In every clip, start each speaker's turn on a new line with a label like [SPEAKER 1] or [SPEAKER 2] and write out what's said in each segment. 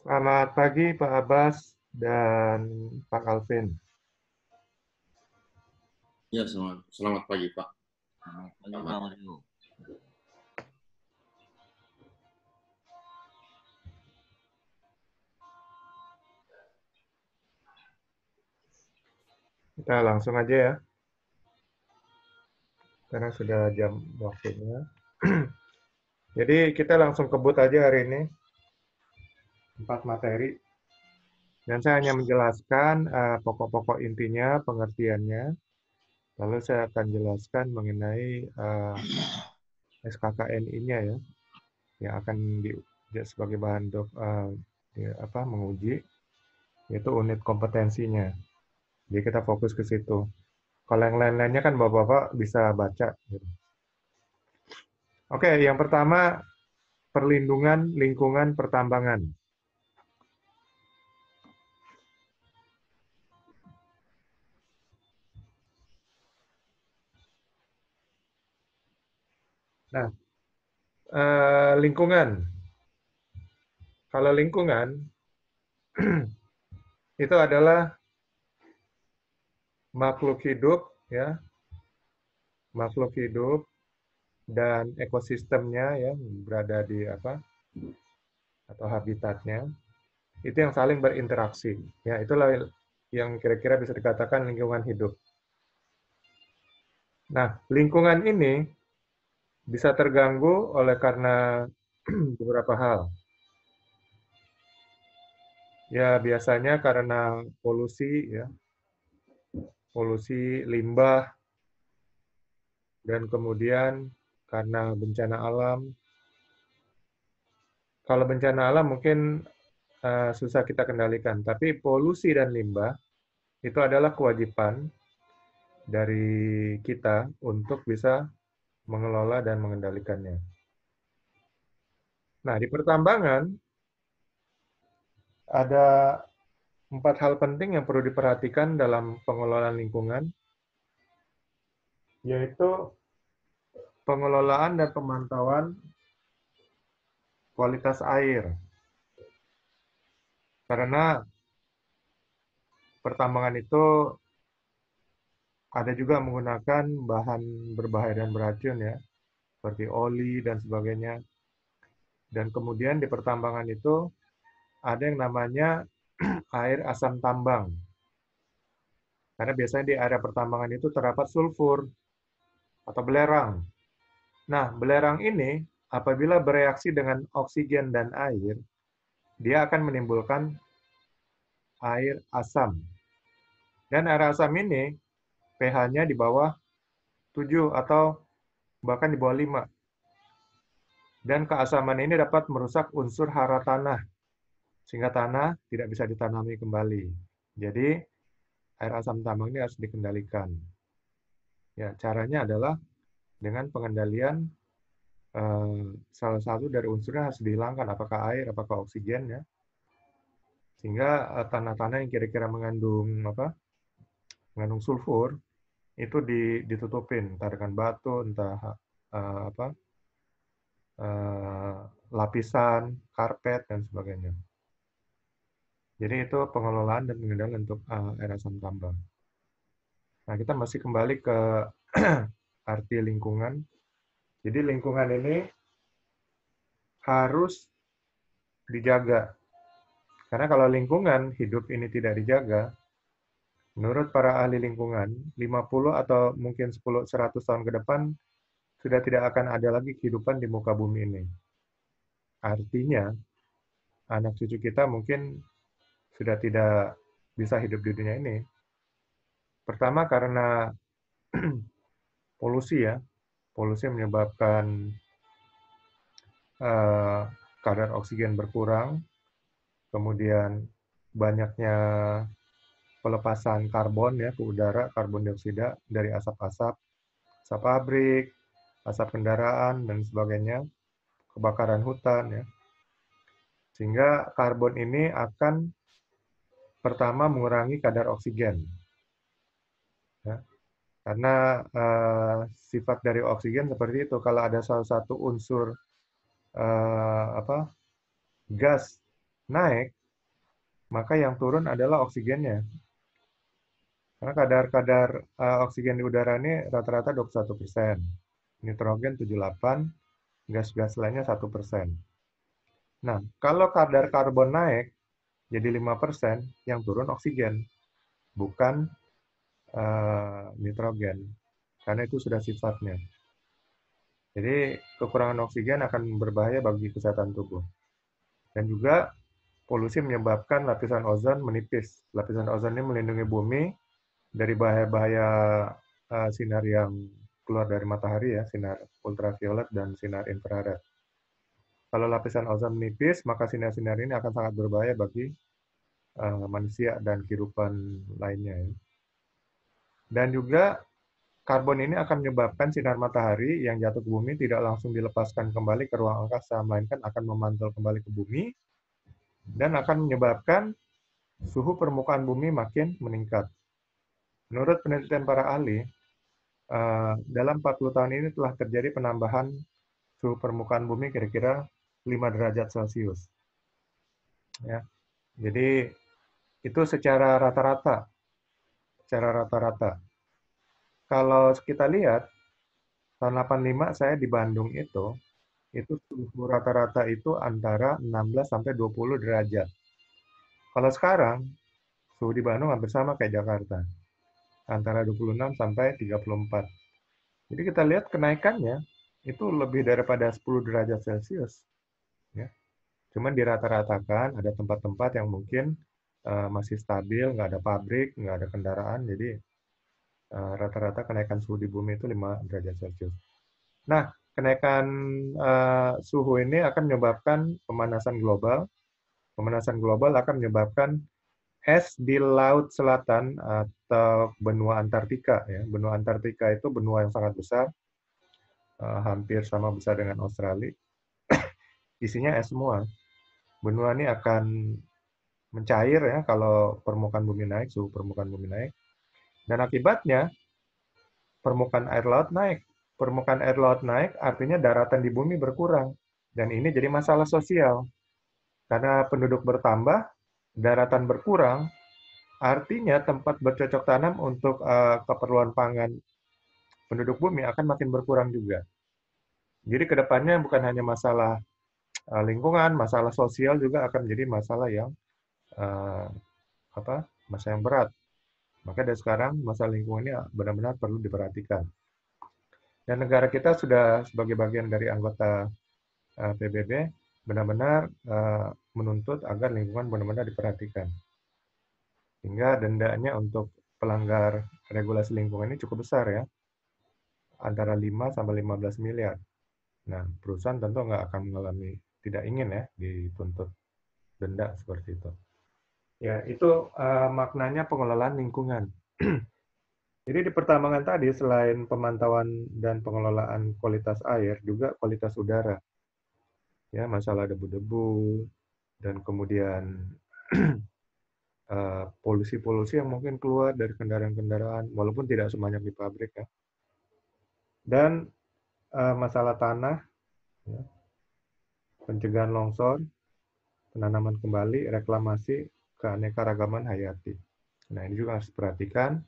[SPEAKER 1] Selamat pagi Pak Abbas dan Pak Alvin.
[SPEAKER 2] Ya, selamat pagi, Pak.
[SPEAKER 3] Selamat pagi
[SPEAKER 2] Selamat.
[SPEAKER 3] Pak Mario.
[SPEAKER 1] Kita langsung aja ya, karena sudah jam waktunya. Jadi kita langsung kebut aja hari ini, 4 materi. Dan saya hanya menjelaskan pokok-pokok intinya, pengertiannya. Lalu saya akan jelaskan mengenai SKKNI-nya ya, yang akan sebagai bahan menguji, yaitu unit kompetensinya. Jadi kita fokus ke situ. Kalau yang lain-lainnya kan Bapak-Bapak bisa baca. Gitu. Oke, yang pertama perlindungan lingkungan pertambangan. Nah, lingkungan. Kalau lingkungan itu adalah makhluk hidup, ya, makhluk hidup dan ekosistemnya ya berada di apa atau habitatnya itu yang saling berinteraksi. Ya, itulah yang kira-kira bisa dikatakan lingkungan hidup. Nah, lingkungan ini bisa terganggu oleh karena beberapa hal. Ya, biasanya karena polusi, ya, polusi limbah, dan kemudian karena bencana alam. Kalau bencana alam mungkin susah kita kendalikan, tapi polusi dan limbah itu adalah kewajiban dari kita untuk bisa mengelola dan mengendalikannya. Nah, di pertambangan ada 4 hal penting yang perlu diperhatikan dalam pengelolaan lingkungan, yaitu pengelolaan dan pemantauan kualitas air. Karena pertambangan itu ada juga menggunakan bahan berbahaya dan beracun ya, seperti oli dan sebagainya. Dan kemudian di pertambangan itu ada yang namanya air asam tambang. Karena biasanya di area pertambangan itu terdapat sulfur atau belerang. Nah, belerang ini apabila bereaksi dengan oksigen dan air, dia akan menimbulkan air asam. Dan air asam ini pH-nya di bawah 7 atau bahkan di bawah 5. Dan keasaman ini dapat merusak unsur hara tanah, sehingga tanah tidak bisa ditanami kembali. Jadi, air asam tambang ini harus dikendalikan. Ya, caranya adalah dengan pengendalian salah satu dari unsurnya harus dihilangkan, apakah air, apakah oksigen ya. Sehingga tanah-tanah yang kira-kira mengandung mengandung sulfur itu ditutupin, entah dengan batu, entah apa lapisan, karpet dan sebagainya. Jadi itu pengelolaan dan pengendalian untuk air asam tambang. Nah, kita masih kembali ke arti lingkungan. Jadi lingkungan ini harus dijaga. Karena kalau lingkungan hidup ini tidak dijaga, menurut para ahli lingkungan, 50 atau mungkin 100 tahun ke depan sudah tidak akan ada lagi kehidupan di muka bumi ini. Artinya, anak cucu kita mungkin sudah tidak bisa hidup di dunia ini. Pertama karena polusi ya, polusi menyebabkan kadar oksigen berkurang, kemudian banyaknya pelepasan karbon ya ke udara, karbon dioksida dari asap-asap, asap pabrik, asap kendaraan dan sebagainya, kebakaran hutan ya. Sehingga karbon ini akan pertama mengurangi kadar oksigen. Ya. Karena sifat dari oksigen seperti itu, kalau ada salah satu unsur gas naik, maka yang turun adalah oksigennya. Karena kadar-kadar oksigen di udara ini rata-rata 21%, nitrogen 78%, gas-gas lainnya 1%. Nah, kalau kadar karbon naik jadi 5%, yang turun oksigen, bukan nitrogen. Karena itu sudah sifatnya. Jadi kekurangan oksigen akan berbahaya bagi kesehatan tubuh. Dan juga polusi menyebabkan lapisan ozon menipis. Lapisan ozon ini melindungi bumi dari bahaya-bahaya sinar yang keluar dari matahari ya, sinar ultraviolet dan sinar infrared. Kalau lapisan ozon menipis, maka sinar-sinar ini akan sangat berbahaya bagi manusia dan kehidupan lainnya. Ya. Dan juga karbon ini akan menyebabkan sinar matahari yang jatuh ke bumi tidak langsung dilepaskan kembali ke ruang angkasa, melainkan akan memantul kembali ke bumi dan akan menyebabkan suhu permukaan bumi makin meningkat. Menurut penelitian para ahli, dalam 40 tahun ini telah terjadi penambahan suhu permukaan bumi kira-kira 5 derajat Celcius. Ya. Jadi itu secara rata-rata. Kalau kita lihat, tahun 85 saya di Bandung itu suhu rata-rata itu antara 16 sampai 20 derajat. Kalau sekarang, suhu di Bandung hampir sama kayak Jakarta, antara 26 sampai 34. Jadi kita lihat kenaikannya itu lebih daripada 10 derajat Celcius. Ya. Cuman dirata-ratakan, ada tempat-tempat yang mungkin masih stabil, nggak ada pabrik, nggak ada kendaraan, jadi rata-rata kenaikan suhu di bumi itu 5 derajat Celcius. Nah, kenaikan suhu ini akan menyebabkan pemanasan global. Pemanasan global akan menyebabkan es di Laut Selatan atau benua Antartika. Ya. Benua Antartika itu benua yang sangat besar, hampir sama besar dengan Australia. Isinya es semua. Benua ini akan mencair ya kalau permukaan bumi naik, suhu permukaan bumi naik. Dan akibatnya permukaan air laut naik. Permukaan air laut naik artinya daratan di bumi berkurang. Dan ini jadi masalah sosial. Karena penduduk bertambah, daratan berkurang, artinya tempat bercocok tanam untuk keperluan pangan penduduk bumi akan makin berkurang juga. Jadi kedepannya bukan hanya masalah lingkungan, masalah sosial juga akan menjadi masalah yang uh, masalah yang berat. Maka dari sekarang masalah lingkungan ini benar-benar perlu diperhatikan. Dan negara kita sudah sebagai bagian dari anggota PBB benar-benar menuntut agar lingkungan benar-benar diperhatikan. Sehingga dendanya untuk pelanggar regulasi lingkungan ini cukup besar ya, antara 5 sampai 15 miliar. Nah, perusahaan tentu nggak akan mengalami, tidak ingin ya dituntut denda seperti itu. Ya, itu maknanya pengelolaan lingkungan. Jadi di pertambangan tadi, selain pemantauan dan pengelolaan kualitas air, juga kualitas udara. Ya, masalah debu-debu, dan kemudian polusi-polusi yang mungkin keluar dari kendaraan-kendaraan, walaupun tidak sebanyak di pabrik ya. Dan masalah tanah, ya, pencegahan longsor, penanaman kembali, reklamasi, keanekaragaman hayati. Nah, ini juga harus diperhatikan,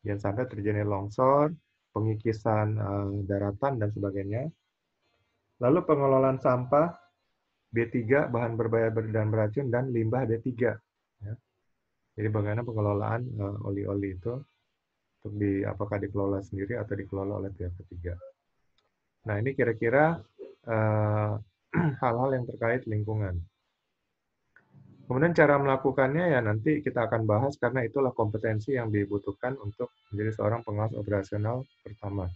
[SPEAKER 1] jangan sampai terjadi longsor, pengikisan daratan, dan sebagainya. Lalu pengelolaan sampah, B3, bahan berbahaya dan beracun, dan limbah D3. Ya. Jadi bagaimana pengelolaan oli-oli itu, untuk apakah dikelola sendiri atau dikelola oleh pihak ketiga. Nah, ini kira-kira hal-hal yang terkait lingkungan. Kemudian cara melakukannya ya nanti kita akan bahas karena itulah kompetensi yang dibutuhkan untuk menjadi seorang pengawas operasional pertama.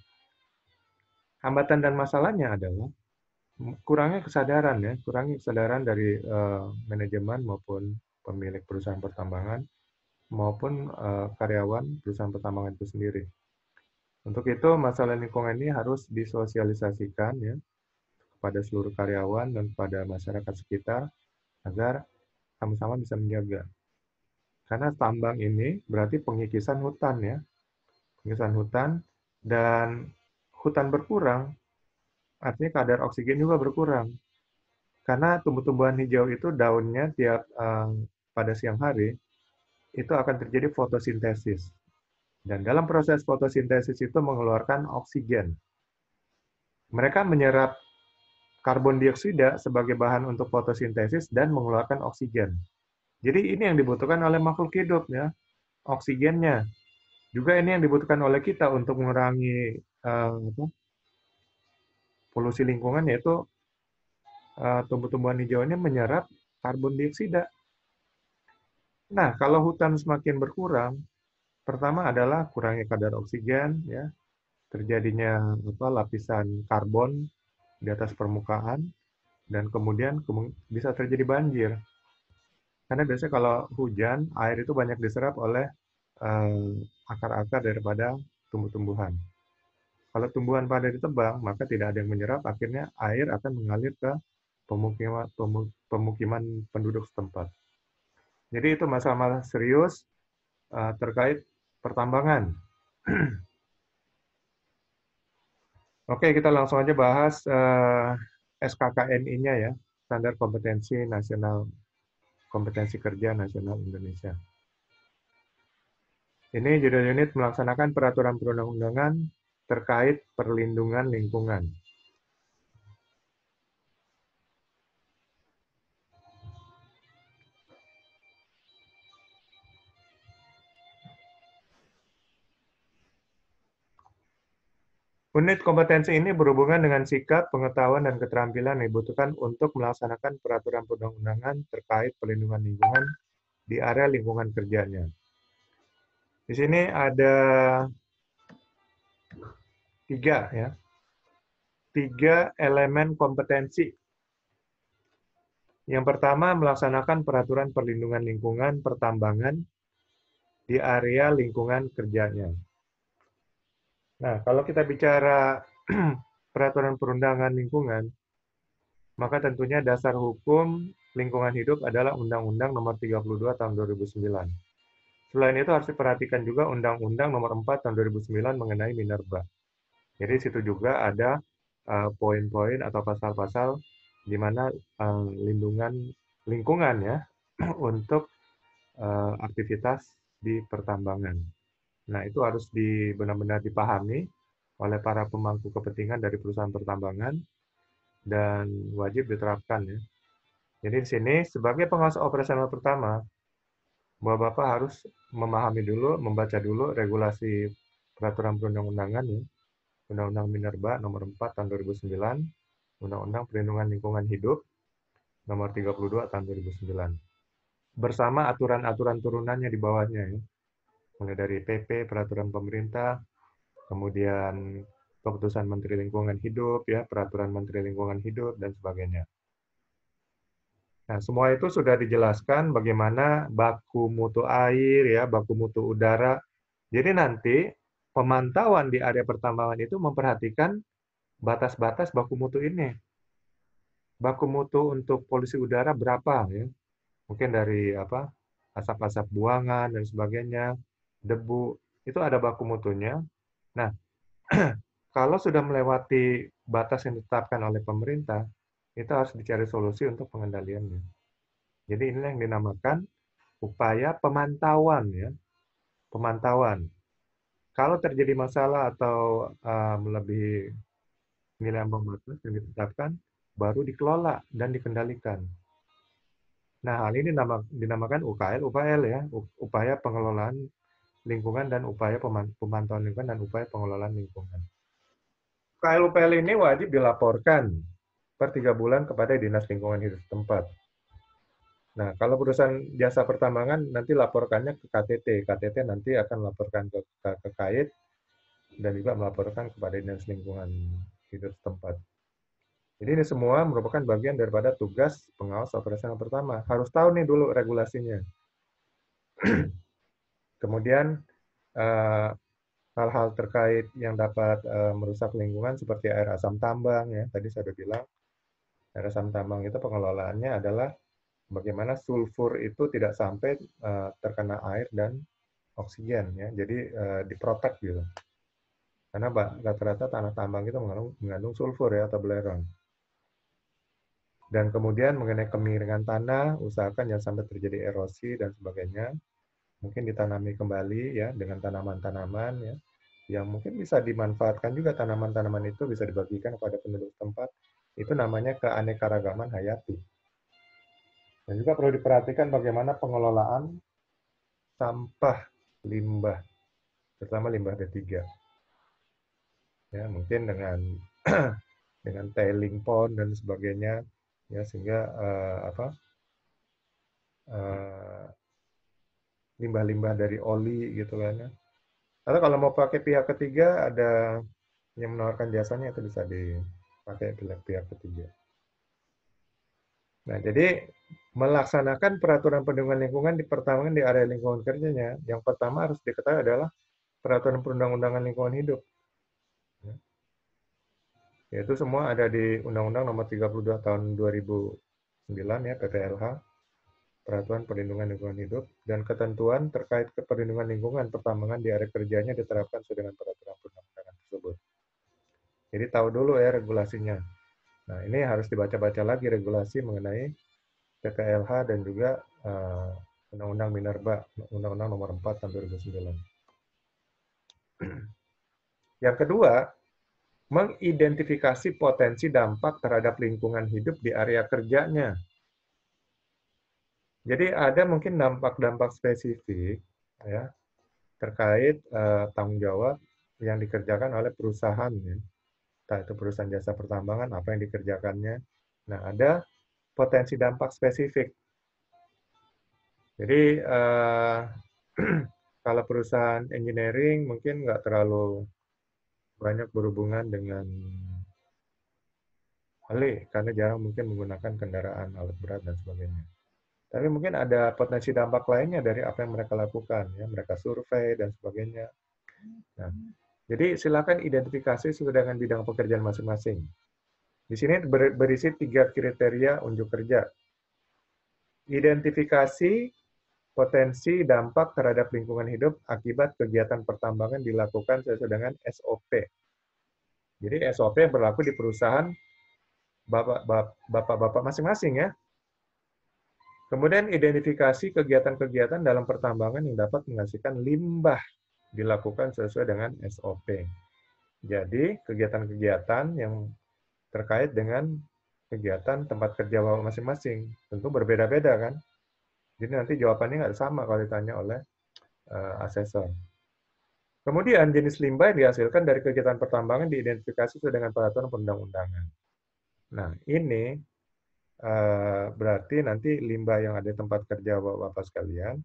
[SPEAKER 1] Hambatan dan masalahnya adalah kurangnya kesadaran dari manajemen maupun pemilik perusahaan pertambangan maupun karyawan perusahaan pertambangan itu sendiri. Untuk itu masalah lingkungan ini harus disosialisasikan ya kepada seluruh karyawan dan kepada masyarakat sekitar agar sama-sama bisa menjaga. Karena tambang ini berarti pengikisan hutan ya. Pengikisan hutan dan hutan berkurang artinya kadar oksigen juga berkurang. Karena tumbuh-tumbuhan hijau itu daunnya tiap pada siang hari itu akan terjadi fotosintesis. Dan dalam proses fotosintesis itu mengeluarkan oksigen. Mereka menyerap karbon dioksida sebagai bahan untuk fotosintesis dan mengeluarkan oksigen. Jadi ini yang dibutuhkan oleh makhluk hidup ya, oksigennya. Juga ini yang dibutuhkan oleh kita untuk mengurangi polusi lingkungan, yaitu tumbuh-tumbuhan hijau ini menyerap karbon dioksida. Nah, kalau hutan semakin berkurang, pertama adalah kurangnya kadar oksigen, ya, terjadinya lapisan karbon di atas permukaan, dan kemudian bisa terjadi banjir. Karena biasanya kalau hujan, air itu banyak diserap oleh akar-akar daripada tumbuh-tumbuhan. Kalau tumbuhan pada ditebang, maka tidak ada yang menyerap, akhirnya air akan mengalir ke pemukiman penduduk setempat. Jadi itu masalah serius terkait pertambangan. Oke, kita langsung aja bahas SKKNI-nya ya, Standar Kompetensi Nasional, Kompetensi Kerja Nasional Indonesia. Ini judul unit melaksanakan peraturan perundang-undangan terkait perlindungan lingkungan. Unit kompetensi ini berhubungan dengan sikap, pengetahuan, dan keterampilan yang dibutuhkan untuk melaksanakan peraturan perundang-undangan terkait perlindungan lingkungan di area lingkungan kerjanya. Di sini ada tiga elemen kompetensi. Yang pertama, melaksanakan peraturan perlindungan lingkungan pertambangan di area lingkungan kerjanya. Nah, kalau kita bicara peraturan perundangan lingkungan, maka tentunya dasar hukum lingkungan hidup adalah Undang-Undang Nomor 32 Tahun 2009. Selain itu harus diperhatikan juga Undang-Undang Nomor 4 Tahun 2009 mengenai minerba. Jadi situ juga ada poin-poin atau pasal-pasal di mana lingkungan ya untuk aktivitas di pertambangan. Nah, itu harus benar-benar dipahami oleh para pemangku kepentingan dari perusahaan pertambangan dan wajib diterapkan ya. Jadi di sini sebagai pengawas operasional pertama, Bapak harus memahami dulu, membaca dulu regulasi peraturan perundang-undangan ya. Undang-Undang Minerba Nomor 4 Tahun 2009, Undang-Undang Perlindungan Lingkungan Hidup Nomor 32 Tahun 2009. Bersama aturan-aturan turunannya di bawahnya ya. Mulai dari PP, peraturan pemerintah, kemudian keputusan Menteri Lingkungan Hidup ya, peraturan Menteri Lingkungan Hidup dan sebagainya. Nah, semua itu sudah dijelaskan bagaimana baku mutu air ya, baku mutu udara. Jadi nanti pemantauan di area pertambangan itu memperhatikan batas-batas baku mutu ini. Baku mutu untuk polusi udara berapa ya? Mungkin dari asap-asap buangan dan sebagainya, debu, itu ada baku mutunya. Nah, kalau sudah melewati batas yang ditetapkan oleh pemerintah, itu harus dicari solusi untuk pengendaliannya. Jadi inilah yang dinamakan upaya pemantauan ya, pemantauan. Kalau terjadi masalah atau melebihi nilai ambang batas yang ditetapkan, baru dikelola dan dikendalikan. Nah, hal ini dinamakan UKL, UPL ya, upaya pengelolaan lingkungan dan upaya pemantauan lingkungan dan upaya pengelolaan lingkungan. UKL, UPL ini wajib dilaporkan per 3 bulan kepada Dinas Lingkungan Hidup setempat. Nah, kalau perusahaan jasa pertambangan nanti laporkannya ke KTT. KTT nanti akan melaporkan ke KAID dan juga melaporkan kepada Dinas Lingkungan Hidup setempat. Jadi ini semua merupakan bagian daripada tugas pengawas operasional pertama. Harus tahu nih dulu regulasinya. Kemudian hal-hal terkait yang dapat merusak lingkungan seperti air asam tambang ya. Tadi saya sudah bilang air asam tambang itu pengelolaannya adalah bagaimana sulfur itu tidak sampai terkena air dan oksigen ya. Jadi diprotek gitu. Karena rata-rata tanah tambang itu mengandung sulfur ya atau belerang. Dan kemudian mengenai kemiringan tanah, usahakan jangan sampai terjadi erosi dan sebagainya. Mungkin ditanami kembali ya dengan tanaman-tanaman ya, yang mungkin bisa dimanfaatkan juga tanaman-tanaman itu bisa dibagikan kepada penduduk tempat. Itu namanya keanekaragaman hayati. Dan juga perlu diperhatikan bagaimana pengelolaan sampah limbah, terutama limbah B3. Ya, mungkin dengan dengan tailing pond dan sebagainya ya sehingga eh, limbah-limbah dari oli gitu kan ya. Atau kalau mau pakai pihak ketiga ada yang menawarkan jasanya itu bisa dipakai pihak ketiga. Nah, jadi melaksanakan peraturan perlindungan lingkungan di pertambangan di area lingkungan kerjanya, yang pertama harus diketahui adalah peraturan perundang-undangan lingkungan hidup. Ya. Yaitu semua ada di Undang-Undang Nomor 32 Tahun 2009 ya PPLH, Peraturan Perlindungan Lingkungan Hidup, dan ketentuan terkait perlindungan lingkungan pertambangan di area kerjanya diterapkan sesuai dengan peraturan perundang-undangan tersebut. Jadi tahu dulu ya regulasinya. Nah, ini harus dibaca-baca lagi regulasi mengenai PPLH dan juga Undang-Undang Minerba, Undang-Undang Nomor 4 Tahun 2009. Yang kedua, mengidentifikasi potensi dampak terhadap lingkungan hidup di area kerjanya. Jadi ada mungkin dampak-dampak spesifik ya terkait tanggung jawab yang dikerjakan oleh perusahaan ya. Entah itu perusahaan jasa pertambangan apa yang dikerjakannya. Nah, ada potensi dampak spesifik. Jadi kalau perusahaan engineering mungkin nggak terlalu banyak berhubungan dengan hal karena jarang mungkin menggunakan kendaraan alat berat dan sebagainya. Tapi mungkin ada potensi dampak lainnya dari apa yang mereka lakukan, ya mereka survei dan sebagainya. Nah, jadi silakan identifikasi sesuai dengan bidang pekerjaan masing-masing. Di sini berisi 3 kriteria unjuk kerja. Identifikasi potensi dampak terhadap lingkungan hidup akibat kegiatan pertambangan dilakukan sesuai dengan SOP. Jadi SOP yang berlaku di perusahaan bapak-bapak masing-masing ya. Kemudian identifikasi kegiatan-kegiatan dalam pertambangan yang dapat menghasilkan limbah dilakukan sesuai dengan SOP. Jadi kegiatan-kegiatan yang terkait dengan kegiatan tempat kerja bapak masing-masing tentu berbeda-beda kan. Jadi nanti jawabannya nggak sama kalau ditanya oleh asesor. Kemudian jenis limbah yang dihasilkan dari kegiatan pertambangan diidentifikasi sesuai dengan peraturan perundang-undangan. Nah, ini berarti nanti limbah yang ada di tempat kerja Bapak sekalian,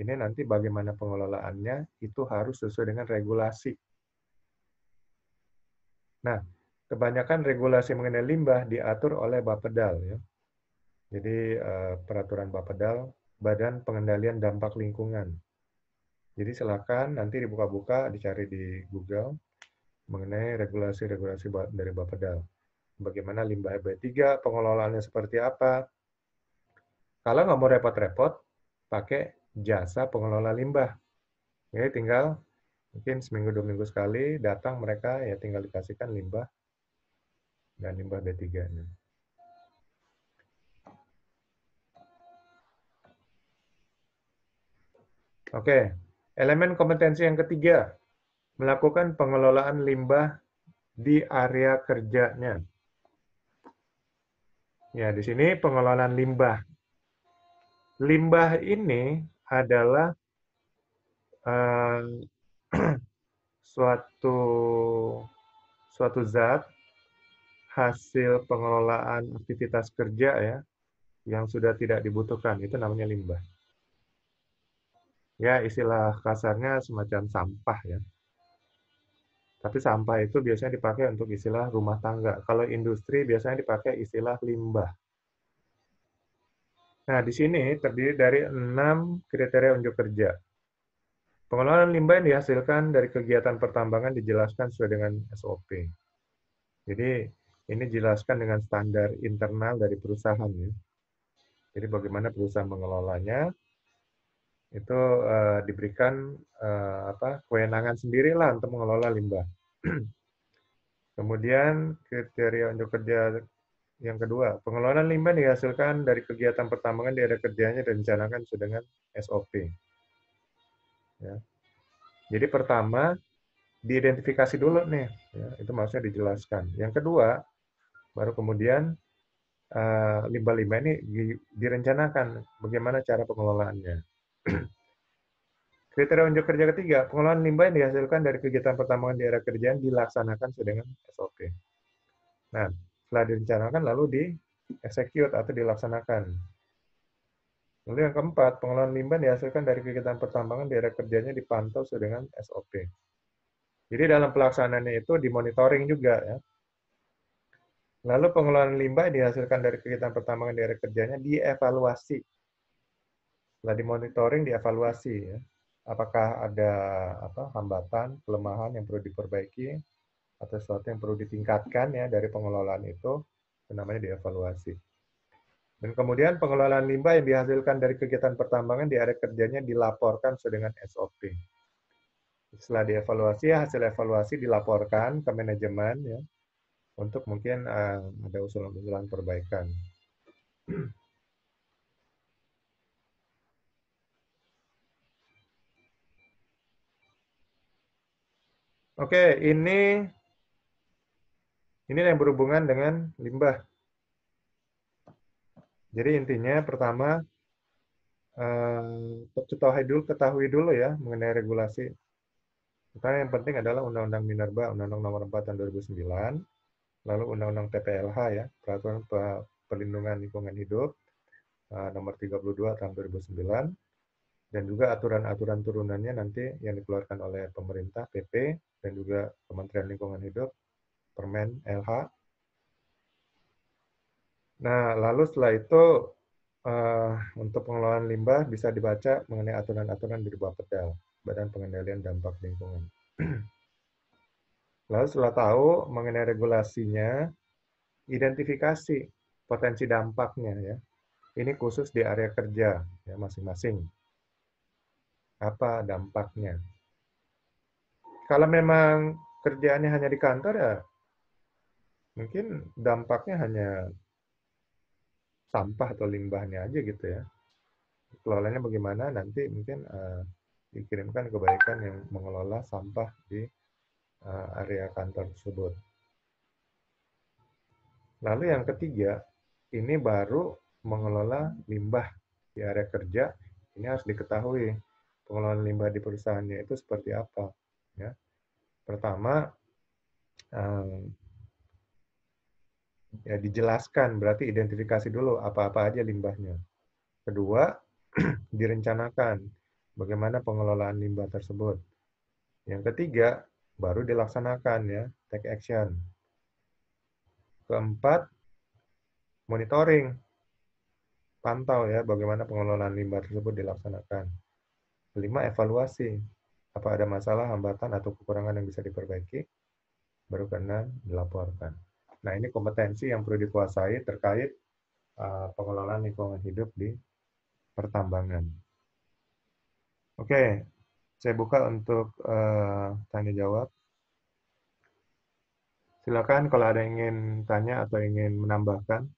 [SPEAKER 1] ini nanti bagaimana pengelolaannya itu harus sesuai dengan regulasi. Nah, kebanyakan regulasi mengenai limbah diatur oleh Bapedal ya. Jadi peraturan Bapedal, Badan Pengendalian Dampak Lingkungan. Jadi silakan nanti dibuka-buka, dicari di Google mengenai regulasi-regulasi dari Bapedal. Bagaimana limbah B3, pengelolaannya seperti apa. Kalau nggak mau repot-repot, pakai jasa pengelola limbah. Jadi tinggal mungkin seminggu 2 minggu sekali datang mereka ya tinggal dikasihkan limbah dan limbah B3-nya. Oke, elemen kompetensi yang ketiga, melakukan pengelolaan limbah di area kerjanya. Ya, di sini pengelolaan limbah. Limbah ini adalah suatu zat hasil pengelolaan aktivitas kerja ya yang sudah tidak dibutuhkan, itu namanya limbah. Ya, istilah kasarnya semacam sampah ya. Tapi sampah itu biasanya dipakai untuk istilah rumah tangga. Kalau industri biasanya dipakai istilah limbah. Nah, di sini terdiri dari 6 kriteria unjuk kerja. Pengelolaan limbah yang dihasilkan dari kegiatan pertambangan dijelaskan sesuai dengan SOP. Jadi, ini dijelaskan dengan standar internal dari perusahaan ya. Jadi bagaimana perusahaan mengelolanya, itu diberikan kewenangan sendirilah untuk mengelola limbah. Kemudian kriteria unjuk kerja Yang kedua, pengelolaan limbah dihasilkan dari kegiatan pertambangan di area kerjanya dan direncanakan sesuai dengan SOP. Ya. Jadi pertama, diidentifikasi dulu nih, ya, itu maksudnya dijelaskan. Yang kedua, baru kemudian limbah-limbah ini direncanakan bagaimana cara pengelolaannya. Kriteria unjuk kerja ketiga, pengelolaan limbah yang dihasilkan dari kegiatan pertambangan di area kerjaan dilaksanakan sesuai dengan SOP. Nah, setelah direncanakan lalu di-execute atau dilaksanakan. Lalu yang keempat, pengelolaan limbah dihasilkan dari kegiatan pertambangan di area kerjanya dipantau sesuai dengan SOP. Jadi dalam pelaksanaannya itu dimonitoring juga ya. Lalu pengelolaan limbah yang dihasilkan dari kegiatan pertambangan di area kerjanya dievaluasi. Setelah dimonitoring, dievaluasi ya. Apakah ada hambatan, kelemahan yang perlu diperbaiki atau sesuatu yang perlu ditingkatkan ya dari pengelolaan itu namanya dievaluasi. Dan kemudian pengelolaan limbah yang dihasilkan dari kegiatan pertambangan di area kerjanya dilaporkan sesuai dengan SOP. Setelah dievaluasi, hasil evaluasi dilaporkan ke manajemen ya untuk mungkin ada usulan-usulan perbaikan. Oke, ini yang berhubungan dengan limbah. Jadi intinya pertama ketahui dulu ya mengenai regulasi. Karena yang penting adalah Undang-Undang Minerba, Undang-Undang Nomor 4 Tahun 2009, lalu Undang-Undang PPLH ya, Peraturan Perlindungan Lingkungan Hidup Nomor 32 Tahun 2009, dan juga aturan-aturan turunannya nanti yang dikeluarkan oleh pemerintah PP dan juga Kementerian Lingkungan Hidup Permen LH. Nah, lalu setelah itu untuk pengelolaan limbah bisa dibaca mengenai aturan-aturan di bawah PEDAL, Badan Pengendalian Dampak Lingkungan. Lalu setelah tahu mengenai regulasinya, identifikasi potensi dampaknya ya. Ini khusus di area kerja ya masing-masing. Apa dampaknya? Kalau memang kerjaannya hanya di kantor ya mungkin dampaknya hanya sampah atau limbahnya aja gitu ya. Kelolanya bagaimana nanti mungkin dikirimkan kebaikan yang mengelola sampah di area kantor tersebut. Lalu yang ketiga, ini baru mengelola limbah di area kerja. Ini harus diketahui pengelolaan limbah di perusahaannya itu seperti apa. Ya. Pertama, ya dijelaskan, berarti identifikasi dulu apa-apa aja limbahnya. Kedua, direncanakan bagaimana pengelolaan limbah tersebut. Yang ketiga, baru dilaksanakan ya, take action. Keempat, monitoring, pantau ya bagaimana pengelolaan limbah tersebut dilaksanakan. Kelima, evaluasi. Apa ada masalah, hambatan, atau kekurangan yang bisa diperbaiki, baru kena dilaporkan. Nah, ini kompetensi yang perlu dikuasai terkait pengelolaan lingkungan hidup di pertambangan. Oke, saya buka untuk tanya jawab. Silakan kalau ada yang ingin tanya atau ingin menambahkan.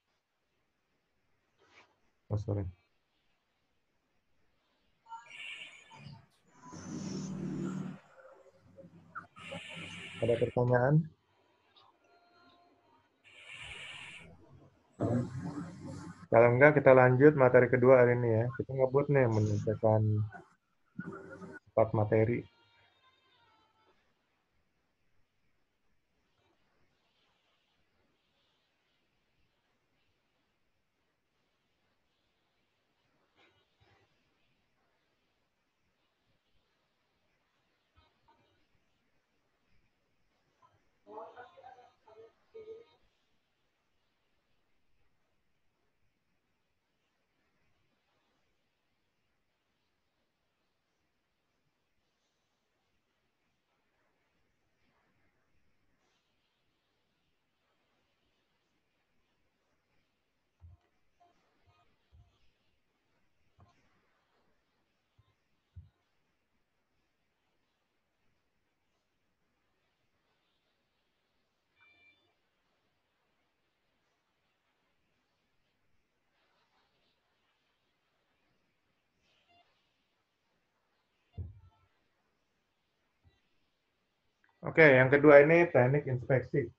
[SPEAKER 1] Oh, sorry. Ada pertanyaan? Kalau enggak, kita lanjut materi kedua hari ini ya. Kita ngebut nih menyelesaikan 4 materi. Oke, yang kedua ini teknik inspeksi.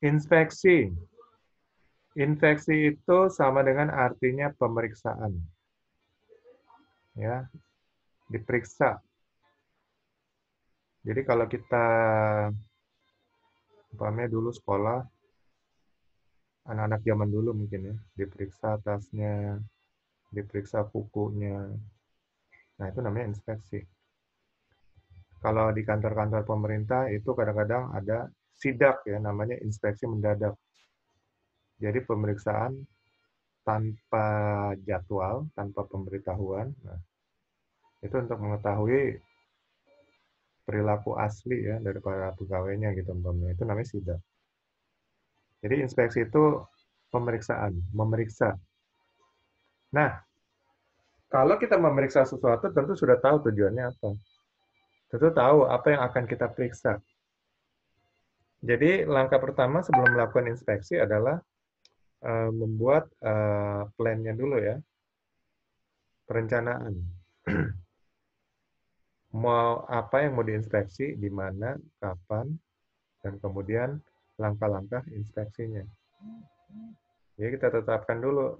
[SPEAKER 1] Inspeksi. Inspeksi itu sama dengan artinya pemeriksaan. Ya, diperiksa. Jadi kalau kita umpamanya dulu sekolah, anak-anak zaman dulu mungkin ya, diperiksa tasnya, diperiksa kukunya. Nah, itu namanya inspeksi. Kalau di kantor-kantor pemerintah itu kadang-kadang ada sidak ya, namanya inspeksi mendadak. Jadi pemeriksaan tanpa jadwal, tanpa pemberitahuan. Nah, itu untuk mengetahui perilaku asli ya dari para pegawainya gitu umpamanya. Itu namanya sidak. Jadi inspeksi itu pemeriksaan, memeriksa. Nah, kalau kita memeriksa sesuatu tentu sudah tahu tujuannya apa. Tentu tahu apa yang akan kita periksa. Jadi langkah pertama sebelum melakukan inspeksi adalah membuat plan-nya dulu ya, perencanaan. Mau apa yang mau diinspeksi, di mana, kapan, dan kemudian langkah-langkah inspeksinya. Jadi kita tetapkan dulu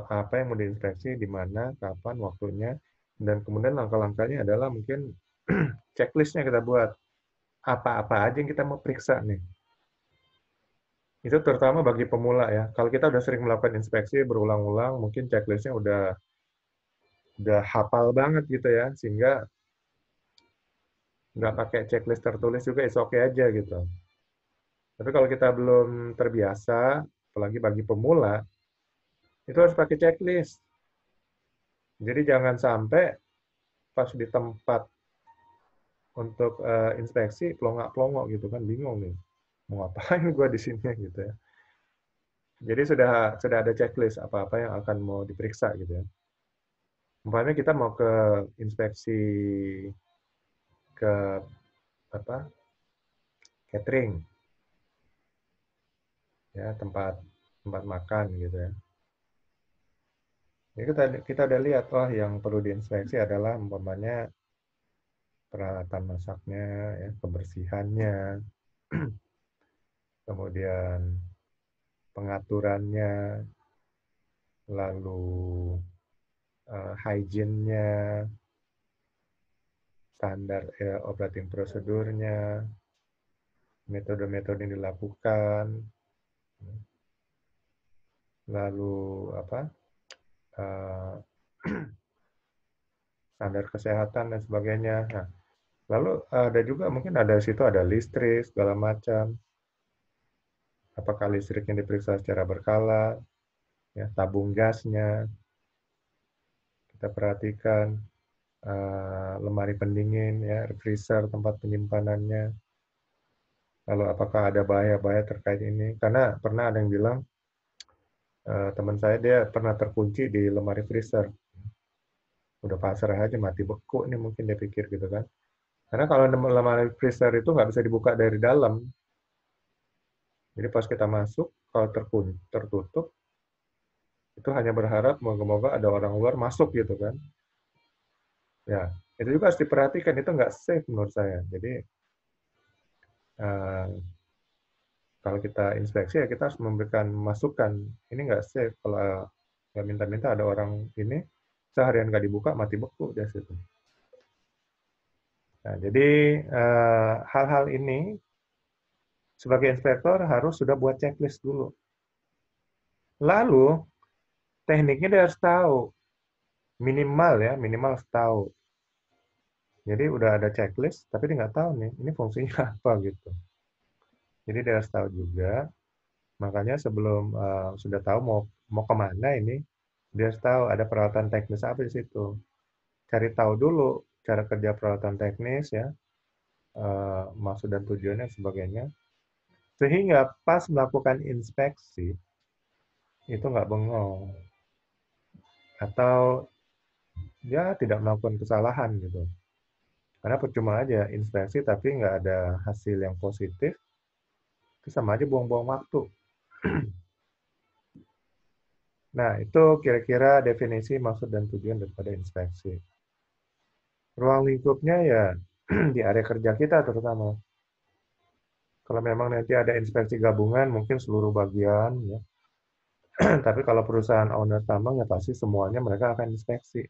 [SPEAKER 1] apa yang mau diinspeksi, di mana, kapan, waktunya, dan kemudian langkah-langkahnya adalah mungkin checklistnya kita buat. Apa-apa aja yang kita mau periksa nih. Itu terutama bagi pemula ya. Kalau kita udah sering melakukan inspeksi berulang-ulang, mungkin checklistnya udah hafal banget gitu ya, sehingga nggak pakai checklist tertulis juga is oke aja gitu. Tapi kalau kita belum terbiasa, apalagi bagi pemula, itu harus pakai checklist. Jadi jangan sampai pas di tempat untuk inspeksi pelongak-pelongok gitu kan, bingung nih. Mau ngapain gue di sini gitu ya. Jadi sudah ada checklist apa-apa yang akan mau diperiksa gitu ya. Umpamanya kita mau ke inspeksi ke apa catering ya tempat tempat makan gitu ya. Jadi kita udah lihat oh yang perlu diinspeksi adalah umpamanya peralatan masaknya, ya, kebersihannya, kemudian pengaturannya, lalu hygiene-nya, standar operating prosedurnya, metode-metode yang dilakukan, lalu apa uh, standar kesehatan dan sebagainya. Nah, lalu ada juga mungkin ada situ ada listrik segala macam. Apakah listriknya diperiksa secara berkala, ya, tabung gasnya kita perhatikan, lemari pendingin, ya, freezer tempat penyimpanannya. Lalu apakah ada bahaya-bahaya terkait ini? Karena pernah ada yang bilang teman saya dia pernah terkunci di lemari freezer. Udah pasrah aja mati beku nih mungkin dia pikir gitu kan. Karena kalau lemari freezer itu nggak bisa dibuka dari dalam. Jadi pas kita masuk, kalau tertutup, itu hanya berharap moga-moga ada orang luar masuk gitu kan. Ya, itu juga harus diperhatikan, itu nggak safe menurut saya. Jadi, uh, kalau kita inspeksi ya kita harus memberikan masukan. Ini nggak safe, kalau nggak minta-minta ada orang ini, seharian nggak dibuka, mati beku di situ. Nah, jadi hal-hal ini sebagai inspektor harus sudah buat checklist dulu. Lalu tekniknya dia harus tahu minimal ya, minimal harus tahu. Jadi udah ada checklist, tapi dia nggak tahu nih, ini fungsinya apa gitu. Jadi dia harus tahu juga. Makanya sebelum sudah tahu mau kemana ini, dia harus tahu ada peralatan teknis apa di situ. Cari tahu dulu cara kerja peralatan teknis ya, maksud dan tujuannya dan sebagainya. Sehingga pas melakukan inspeksi itu nggak bengong atau ya tidak melakukan kesalahan gitu. Karena percuma aja inspeksi tapi nggak ada hasil yang positif, itu sama aja buang-buang waktu. Nah, itu kira-kira definisi maksud dan tujuan daripada inspeksi. Ruang lingkupnya ya di area kerja kita terutama. Kalau memang nanti ada inspeksi gabungan, mungkin seluruh bagian, ya. Tapi kalau perusahaan owner tambang ya pasti semuanya mereka akan inspeksi.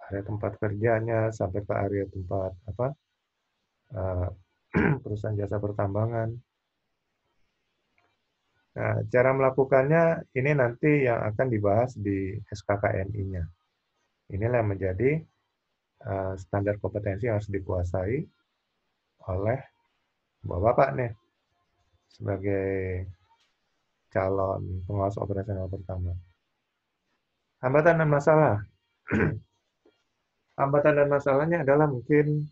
[SPEAKER 1] Area tempat kerjanya sampai ke area tempat apa eh, perusahaan jasa pertambangan. Nah, cara melakukannya ini nanti yang akan dibahas di SKKNI-nya. Inilah yang menjadi standar kompetensi yang harus dikuasai oleh Bapak nih sebagai calon pengawas operasional pertama. Hambatan dan masalah. Hambatan dan masalahnya adalah mungkin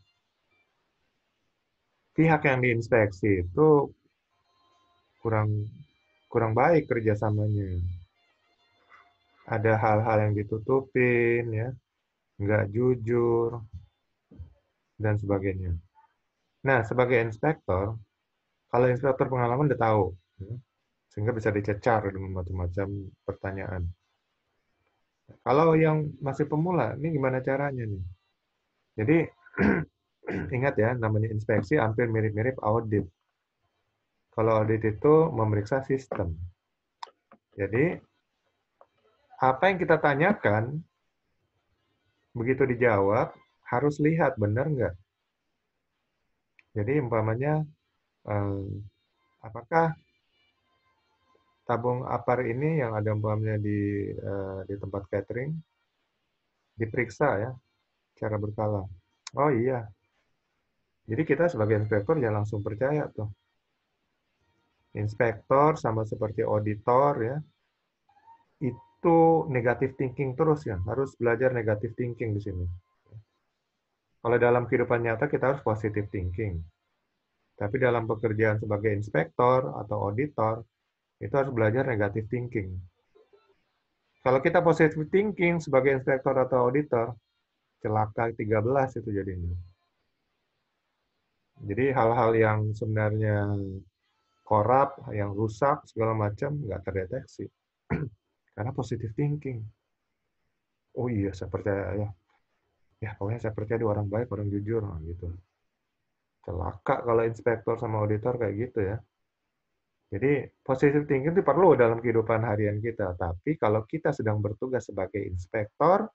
[SPEAKER 1] pihak yang diinspeksi itu kurang kurang baik kerjasamanya. Ada hal-hal yang ditutupin, ya, nggak jujur, dan sebagainya. Nah, sebagai inspektor, kalau inspektor pengalaman udah tahu, ya, sehingga bisa dicecar dengan macam-macam pertanyaan. Kalau yang masih pemula, ini gimana caranya nih? Jadi, ingat ya, namanya inspeksi hampir mirip-mirip audit. Kalau audit itu memeriksa sistem. Jadi, apa yang kita tanyakan, begitu dijawab, harus lihat benar nggak. Jadi, umpamanya, eh, apakah tabung apar ini yang ada umpamanya di tempat catering, diperiksa ya, secara berkala. Oh iya, jadi kita sebagai inspektor ya langsung percaya tuh. Inspektor sama seperti auditor ya, itu negative thinking terus ya, harus belajar negative thinking di sini. Kalau dalam kehidupan nyata kita harus positive thinking. Tapi dalam pekerjaan sebagai inspektor atau auditor, itu harus belajar negative thinking. Kalau kita positive thinking sebagai inspektor atau auditor, celaka 13 itu jadinya. Jadi hal-hal yang sebenarnya korup, yang rusak, segala macam, nggak terdeteksi. Karena positive thinking. Oh iya, saya percaya ya. Ya, pokoknya saya percaya dia orang baik, orang jujur, nah, gitu. Celaka kalau inspektor sama auditor kayak gitu ya. Jadi, positive thinking itu perlu dalam kehidupan harian kita. Tapi kalau kita sedang bertugas sebagai inspektor,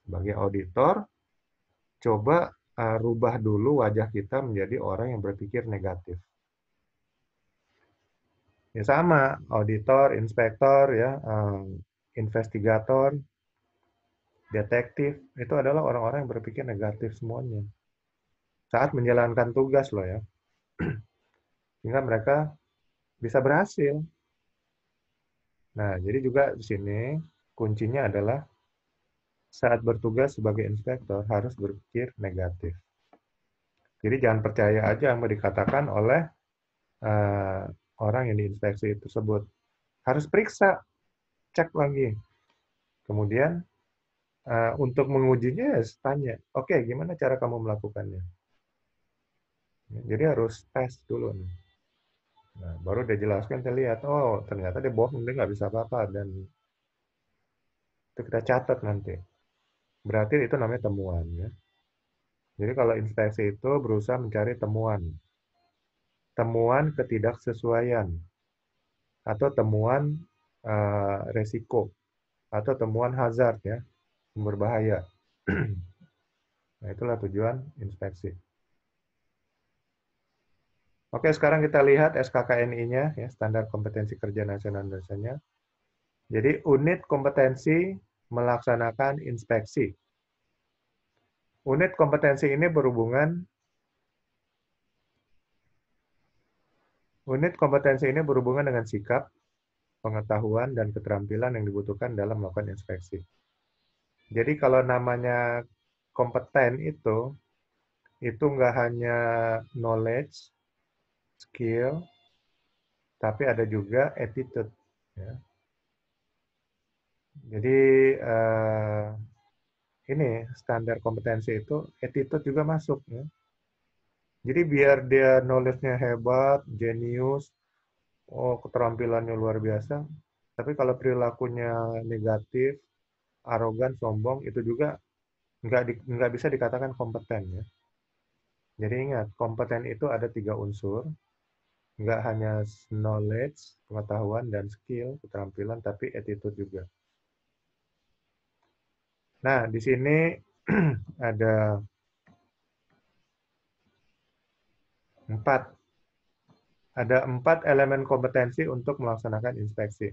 [SPEAKER 1] sebagai auditor, coba rubah dulu wajah kita menjadi orang yang berpikir negatif. Ya sama, auditor, inspektor, ya, investigator, detektif, itu adalah orang-orang yang berpikir negatif semuanya. Saat menjalankan tugas loh ya, sehingga mereka bisa berhasil. Nah, jadi juga di sini kuncinya adalah saat bertugas sebagai inspektor harus berpikir negatif. Jadi jangan percaya aja yang dikatakan oleh uh, orang yang diinspeksi tersebut. Harus periksa, cek lagi. Kemudian untuk mengujinya ya tanya, oke, gimana cara kamu melakukannya? Jadi harus tes dulu nih. Nah, baru dia jelaskan, kita lihat, oh ternyata dia bohong, dia nggak bisa apa-apa, dan itu kita catat nanti. Berarti itu namanya temuan. Ya. Jadi kalau inspeksi itu berusaha mencari temuan. Temuan ketidaksesuaian, atau temuan resiko, atau temuan hazard, ya, yang berbahaya. Nah, itulah tujuan inspeksi. Oke, sekarang kita lihat SKKNI-nya, ya, Standar Kompetensi Kerja Nasional Indonesia. Jadi, unit kompetensi melaksanakan inspeksi. Unit kompetensi ini berhubungan dengan sikap, pengetahuan, dan keterampilan yang dibutuhkan dalam melakukan inspeksi. Jadi kalau namanya kompeten itu nggak hanya knowledge, skill, tapi ada juga attitude. Ya. Jadi ini standar kompetensi itu attitude juga masuk. Ya. Jadi biar dia knowledge-nya hebat, jenius, oh keterampilannya luar biasa, Tapi kalau perilakunya negatif, arogan, sombong, itu juga nggak bisa dikatakan kompeten ya. Jadi ingat, kompeten itu ada 3 unsur, nggak hanya knowledge, pengetahuan, dan skill, keterampilan, tapi attitude juga. Nah, di sini ada 4. Ada 4 elemen kompetensi untuk melaksanakan inspeksi.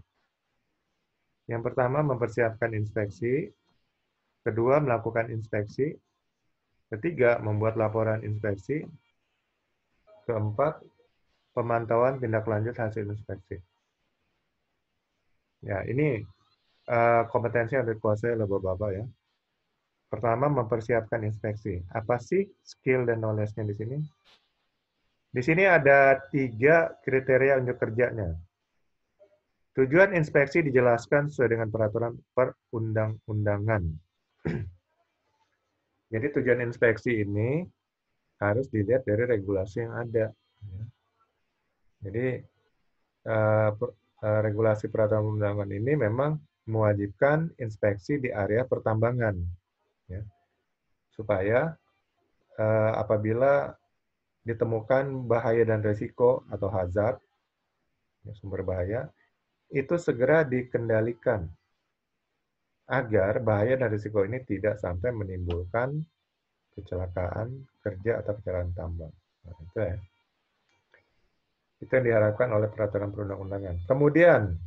[SPEAKER 1] Yang pertama, mempersiapkan inspeksi. Kedua, melakukan inspeksi. Ketiga, membuat laporan inspeksi. Keempat, pemantauan tindak lanjut hasil inspeksi. Ya, ini kompetensi yang dikuasai oleh Bapak-Bapak ya. Pertama, mempersiapkan inspeksi. Apa sih skill dan knowledge-nya di sini? Di sini ada 3 kriteria unjuk kerjanya. Tujuan inspeksi dijelaskan sesuai dengan peraturan perundang-undangan. Jadi tujuan inspeksi ini harus dilihat dari regulasi yang ada. Jadi regulasi peraturan perundangan ini memang mewajibkan inspeksi di area pertambangan, ya, supaya apabila ditemukan bahaya dan risiko atau hazard, ya, sumber bahaya, itu segera dikendalikan agar bahaya dan risiko ini tidak sampai menimbulkan kecelakaan kerja atau kecelakaan tambang. Nah, itu ya. Itu yang diharapkan oleh peraturan perundang-undangan. Kemudian,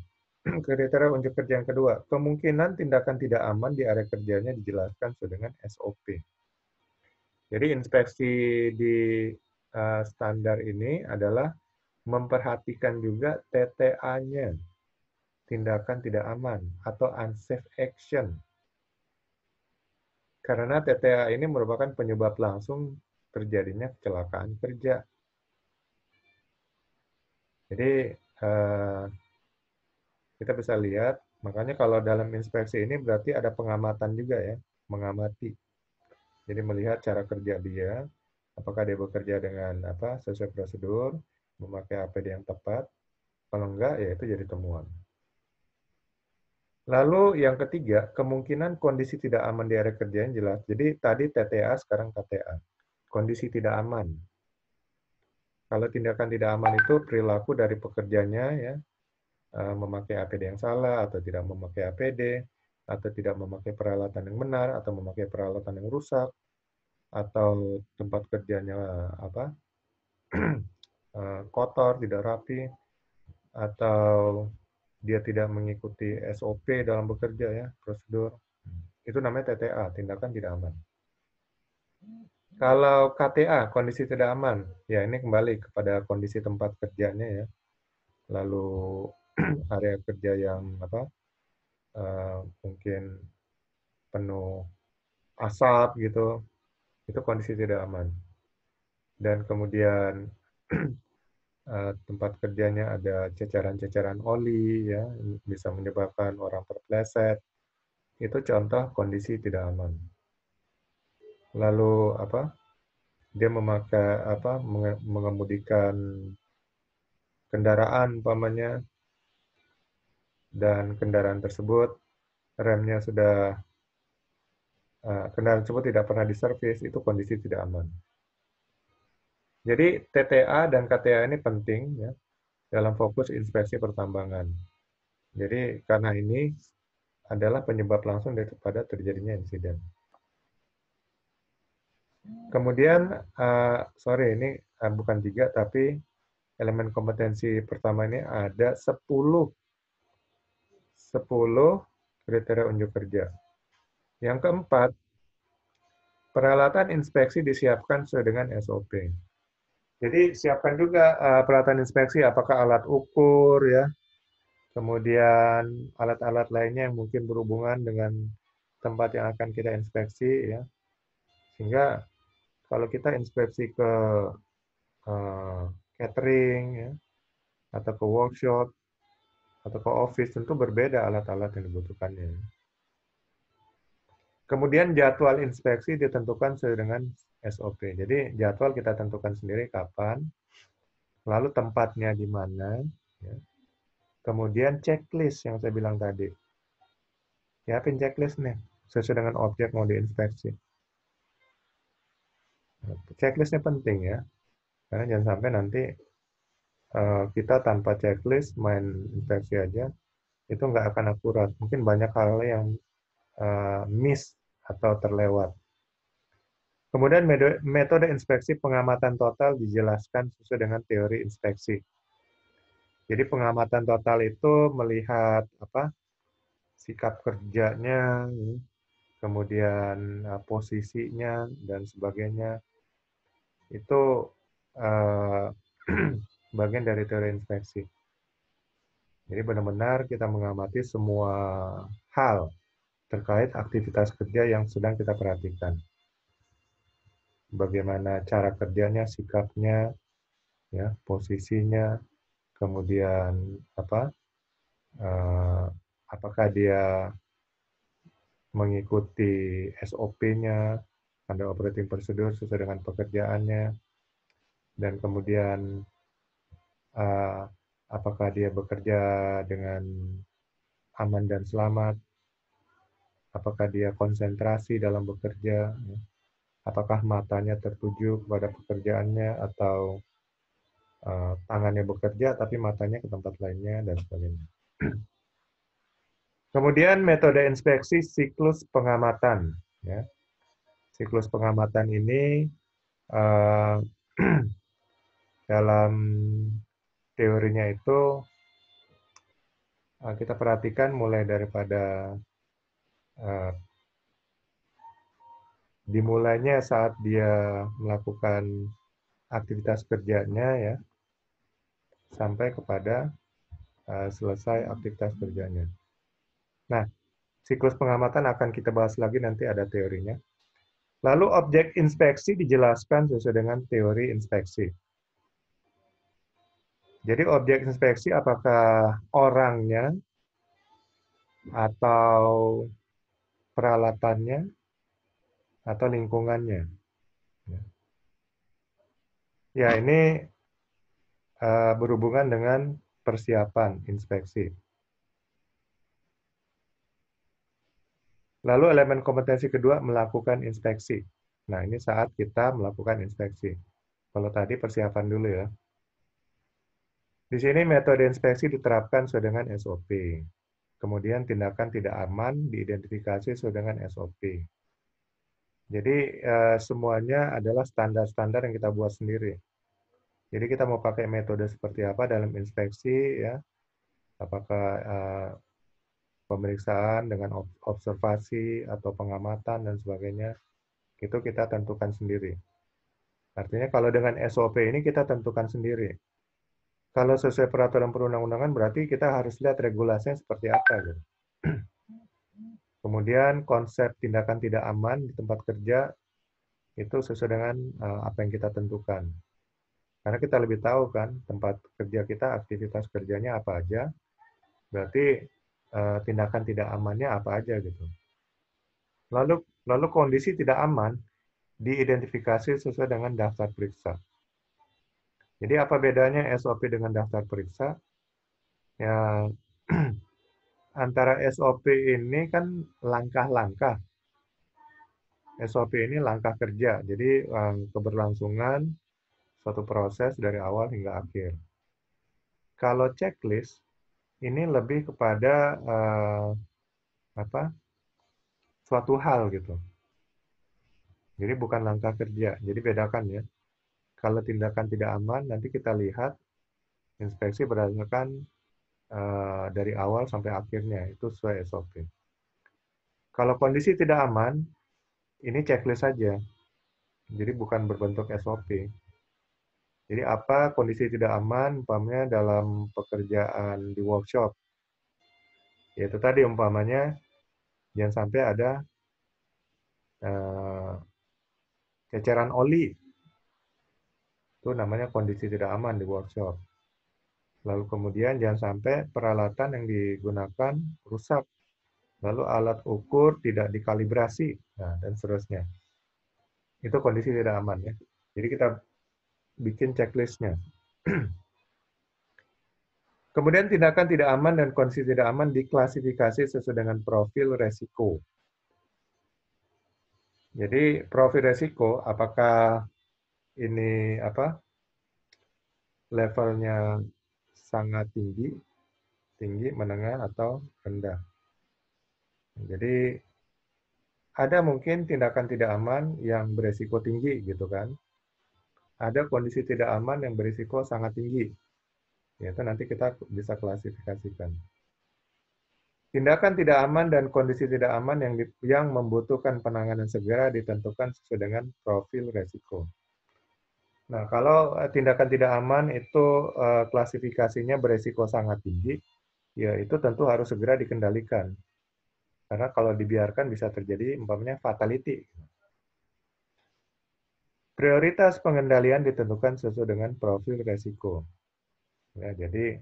[SPEAKER 1] kriteria unjuk kerja yang kedua, kemungkinan tindakan tidak aman di area kerjanya dijelaskan sesuai dengan SOP. Jadi inspeksi di standar ini adalah memperhatikan juga TTA-nya, tindakan tidak aman atau unsafe action. Karena TTA ini merupakan penyebab langsung terjadinya kecelakaan kerja. Jadi kita bisa lihat, makanya kalau dalam inspeksi ini berarti ada pengamatan juga ya, mengamati. Jadi melihat cara kerja dia, apakah dia bekerja dengan sesuai prosedur, memakai APD yang tepat. Kalau enggak, ya itu jadi temuan. Lalu yang ketiga, kemungkinan kondisi tidak aman di area kerja yang jelas. Jadi tadi TTA, sekarang KTA. Kondisi tidak aman. Kalau tindakan tidak aman itu perilaku dari pekerjanya ya, memakai APD yang salah atau tidak memakai APD, atau tidak memakai peralatan yang benar, atau memakai peralatan yang rusak, atau tempat kerjanya kotor, tidak rapi, atau dia tidak mengikuti SOP dalam bekerja ya, prosedur. Itu namanya TTA, tindakan tidak aman. Kalau KTA, kondisi tidak aman, ya ini kembali kepada kondisi tempat kerjanya ya. Lalu area kerja yang mungkin penuh asap gitu, itu kondisi tidak aman. Dan kemudian tempat kerjanya ada ceceran-ceceran oli ya, bisa menyebabkan orang terpleset. Itu contoh kondisi tidak aman. Lalu dia memakai mengemudikan kendaraan umpamanya, dan kendaraan tersebut remnya sudah kendaraan tersebut tidak pernah diservis, itu kondisi tidak aman. Jadi TTA dan KTA ini penting ya dalam fokus inspeksi pertambangan. Jadi karena ini adalah penyebab langsung daripada terjadinya insiden. Kemudian, ini bukan 3, tapi elemen kompetensi pertama ini ada 10 kriteria unjuk kerja. Yang keempat, peralatan inspeksi disiapkan sesuai dengan SOP. Jadi siapkan juga peralatan inspeksi, apakah alat ukur ya, kemudian alat-alat lainnya yang mungkin berhubungan dengan tempat yang akan kita inspeksi ya. Sehingga kalau kita inspeksi ke catering ya, atau ke workshop atau ke office, tentu berbeda alat-alat yang dibutuhkannya. Kemudian jadwal inspeksi ditentukan sesuai dengan SOP. Jadi jadwal kita tentukan sendiri kapan, lalu tempatnya di mana, ya. Kemudian checklist yang saya bilang tadi. Siapin checklist nih, sesuai dengan objek mau diinspeksi. Checklistnya penting ya, karena jangan sampai nanti kita tanpa checklist main inspeksi aja, itu nggak akan akurat. Mungkin banyak hal yang miss atau terlewat. Kemudian metode inspeksi pengamatan total dijelaskan sesuai dengan teori inspeksi. Jadi pengamatan total itu melihat sikap kerjanya, kemudian posisinya dan sebagainya. Itu uh, bagian dari teori inspeksi. Jadi benar-benar kita mengamati semua hal terkait aktivitas kerja yang sedang kita perhatikan. Bagaimana cara kerjanya, sikapnya, ya, posisinya, kemudian apakah dia mengikuti SOP-nya, standar operating procedure sesuai dengan pekerjaannya, dan kemudian apakah dia bekerja dengan aman dan selamat, apakah dia konsentrasi dalam bekerja, apakah matanya tertuju kepada pekerjaannya atau tangannya bekerja tapi matanya ke tempat lainnya dan sebagainya. Kemudian metode inspeksi siklus pengamatan. Ya. Siklus pengamatan ini uh, dalam teorinya itu kita perhatikan mulai daripada dimulainya saat dia melakukan aktivitas kerjanya ya sampai kepada selesai aktivitas kerjanya. Nah, siklus pengamatan akan kita bahas lagi nanti ada teorinya. Lalu objek inspeksi dijelaskan sesuai dengan teori inspeksi. Jadi objek inspeksi apakah orangnya atau peralatannya atau lingkungannya. Ya, ini berhubungan dengan persiapan inspeksi. Lalu elemen kompetensi kedua melakukan inspeksi. Nah, ini saat kita melakukan inspeksi. Kalau tadi persiapan dulu ya. Di sini metode inspeksi diterapkan sesuai dengan SOP. Kemudian tindakan tidak aman diidentifikasi sesuai dengan SOP. Jadi semuanya adalah standar-standar yang kita buat sendiri. Jadi kita mau pakai metode seperti apa dalam inspeksi ya. Apakah pemeriksaan dengan observasi atau pengamatan dan sebagainya, itu kita tentukan sendiri. Artinya kalau dengan SOP ini kita tentukan sendiri. Kalau sesuai peraturan perundang-undangan berarti kita harus lihat regulasinya seperti apa. Gitu. Kemudian konsep tindakan tidak aman di tempat kerja itu sesuai dengan apa yang kita tentukan. Karena kita lebih tahu kan tempat kerja kita, aktivitas kerjanya apa aja, berarti tindakan tidak amannya apa aja gitu. Lalu kondisi tidak aman diidentifikasi sesuai dengan daftar periksa. Jadi apa bedanya SOP dengan daftar periksa? Ya, antara SOP ini kan langkah-langkah. SOP ini langkah kerja, jadi keberlangsungan suatu proses dari awal hingga akhir. Kalau checklist ini lebih kepada suatu hal gitu. Jadi bukan langkah kerja. Jadi bedakan ya. Kalau tindakan tidak aman, nanti kita lihat inspeksi berdasarkan dari awal sampai akhirnya itu sesuai SOP. Kalau kondisi tidak aman, ini checklist saja. Jadi bukan berbentuk SOP. Jadi apa kondisi tidak aman, umpamanya dalam pekerjaan di workshop. Yaitu tadi umpamanya jangan sampai ada ceceran oli. Itu namanya kondisi tidak aman di workshop. Lalu kemudian jangan sampai peralatan yang digunakan rusak. Lalu alat ukur tidak dikalibrasi, nah, dan seterusnya. Itu kondisi tidak aman ya. Jadi kita bikin checklistnya. Kemudian tindakan tidak aman dan kondisi tidak aman diklasifikasi sesuai dengan profil resiko. Jadi profil resiko apakah ini levelnya sangat tinggi, tinggi, menengah atau rendah. Jadi ada mungkin tindakan tidak aman yang beresiko tinggi gitu kan. Ada kondisi tidak aman yang berisiko sangat tinggi. Itu nanti kita bisa klasifikasikan. Tindakan tidak aman dan kondisi tidak aman yang membutuhkan penanganan segera ditentukan sesuai dengan profil resiko. Nah, kalau tindakan tidak aman itu klasifikasinya beresiko sangat tinggi, ya itu tentu harus segera dikendalikan. Karena kalau dibiarkan bisa terjadi umpamanya fatality. Prioritas pengendalian ditentukan sesuai dengan profil resiko. Ya, jadi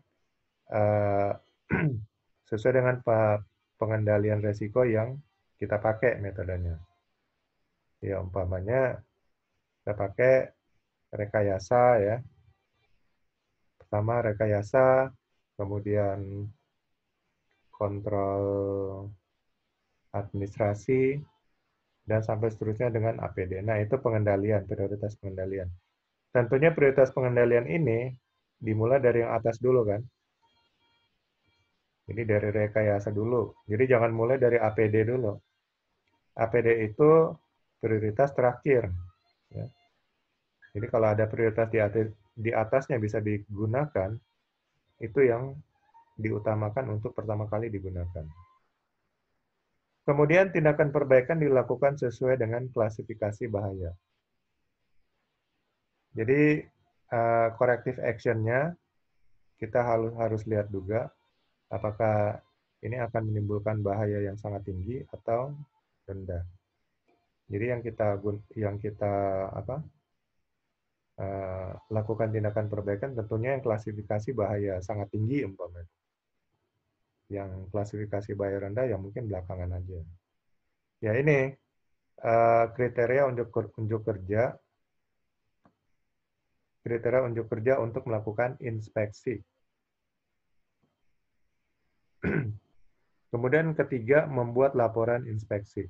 [SPEAKER 1] eh, sesuai dengan pengendalian resiko yang kita pakai metodenya. Ya, umpamanya kita pakai rekayasa ya. Pertama rekayasa, kemudian kontrol administrasi, dan sampai seterusnya dengan APD. Nah, itu pengendalian, prioritas pengendalian. Tentunya prioritas pengendalian ini dimulai dari yang atas dulu kan. Jadi dari rekayasa dulu. Jadi jangan mulai dari APD dulu. APD itu prioritas terakhir. Ya. Jadi kalau ada prioritas di atasnya bisa digunakan, itu yang diutamakan untuk pertama kali digunakan. Kemudian tindakan perbaikan dilakukan sesuai dengan klasifikasi bahaya. Jadi corrective action-nya kita harus lihat juga apakah ini akan menimbulkan bahaya yang sangat tinggi atau rendah. Jadi yang kita lakukan tindakan perbaikan tentunya yang klasifikasi bahaya sangat tinggi umpamanya. Yang klasifikasi bahaya rendah ya mungkin belakangan aja. Ya ini kriteria unjuk kerja untuk melakukan inspeksi. Kemudian ketiga, membuat laporan inspeksi.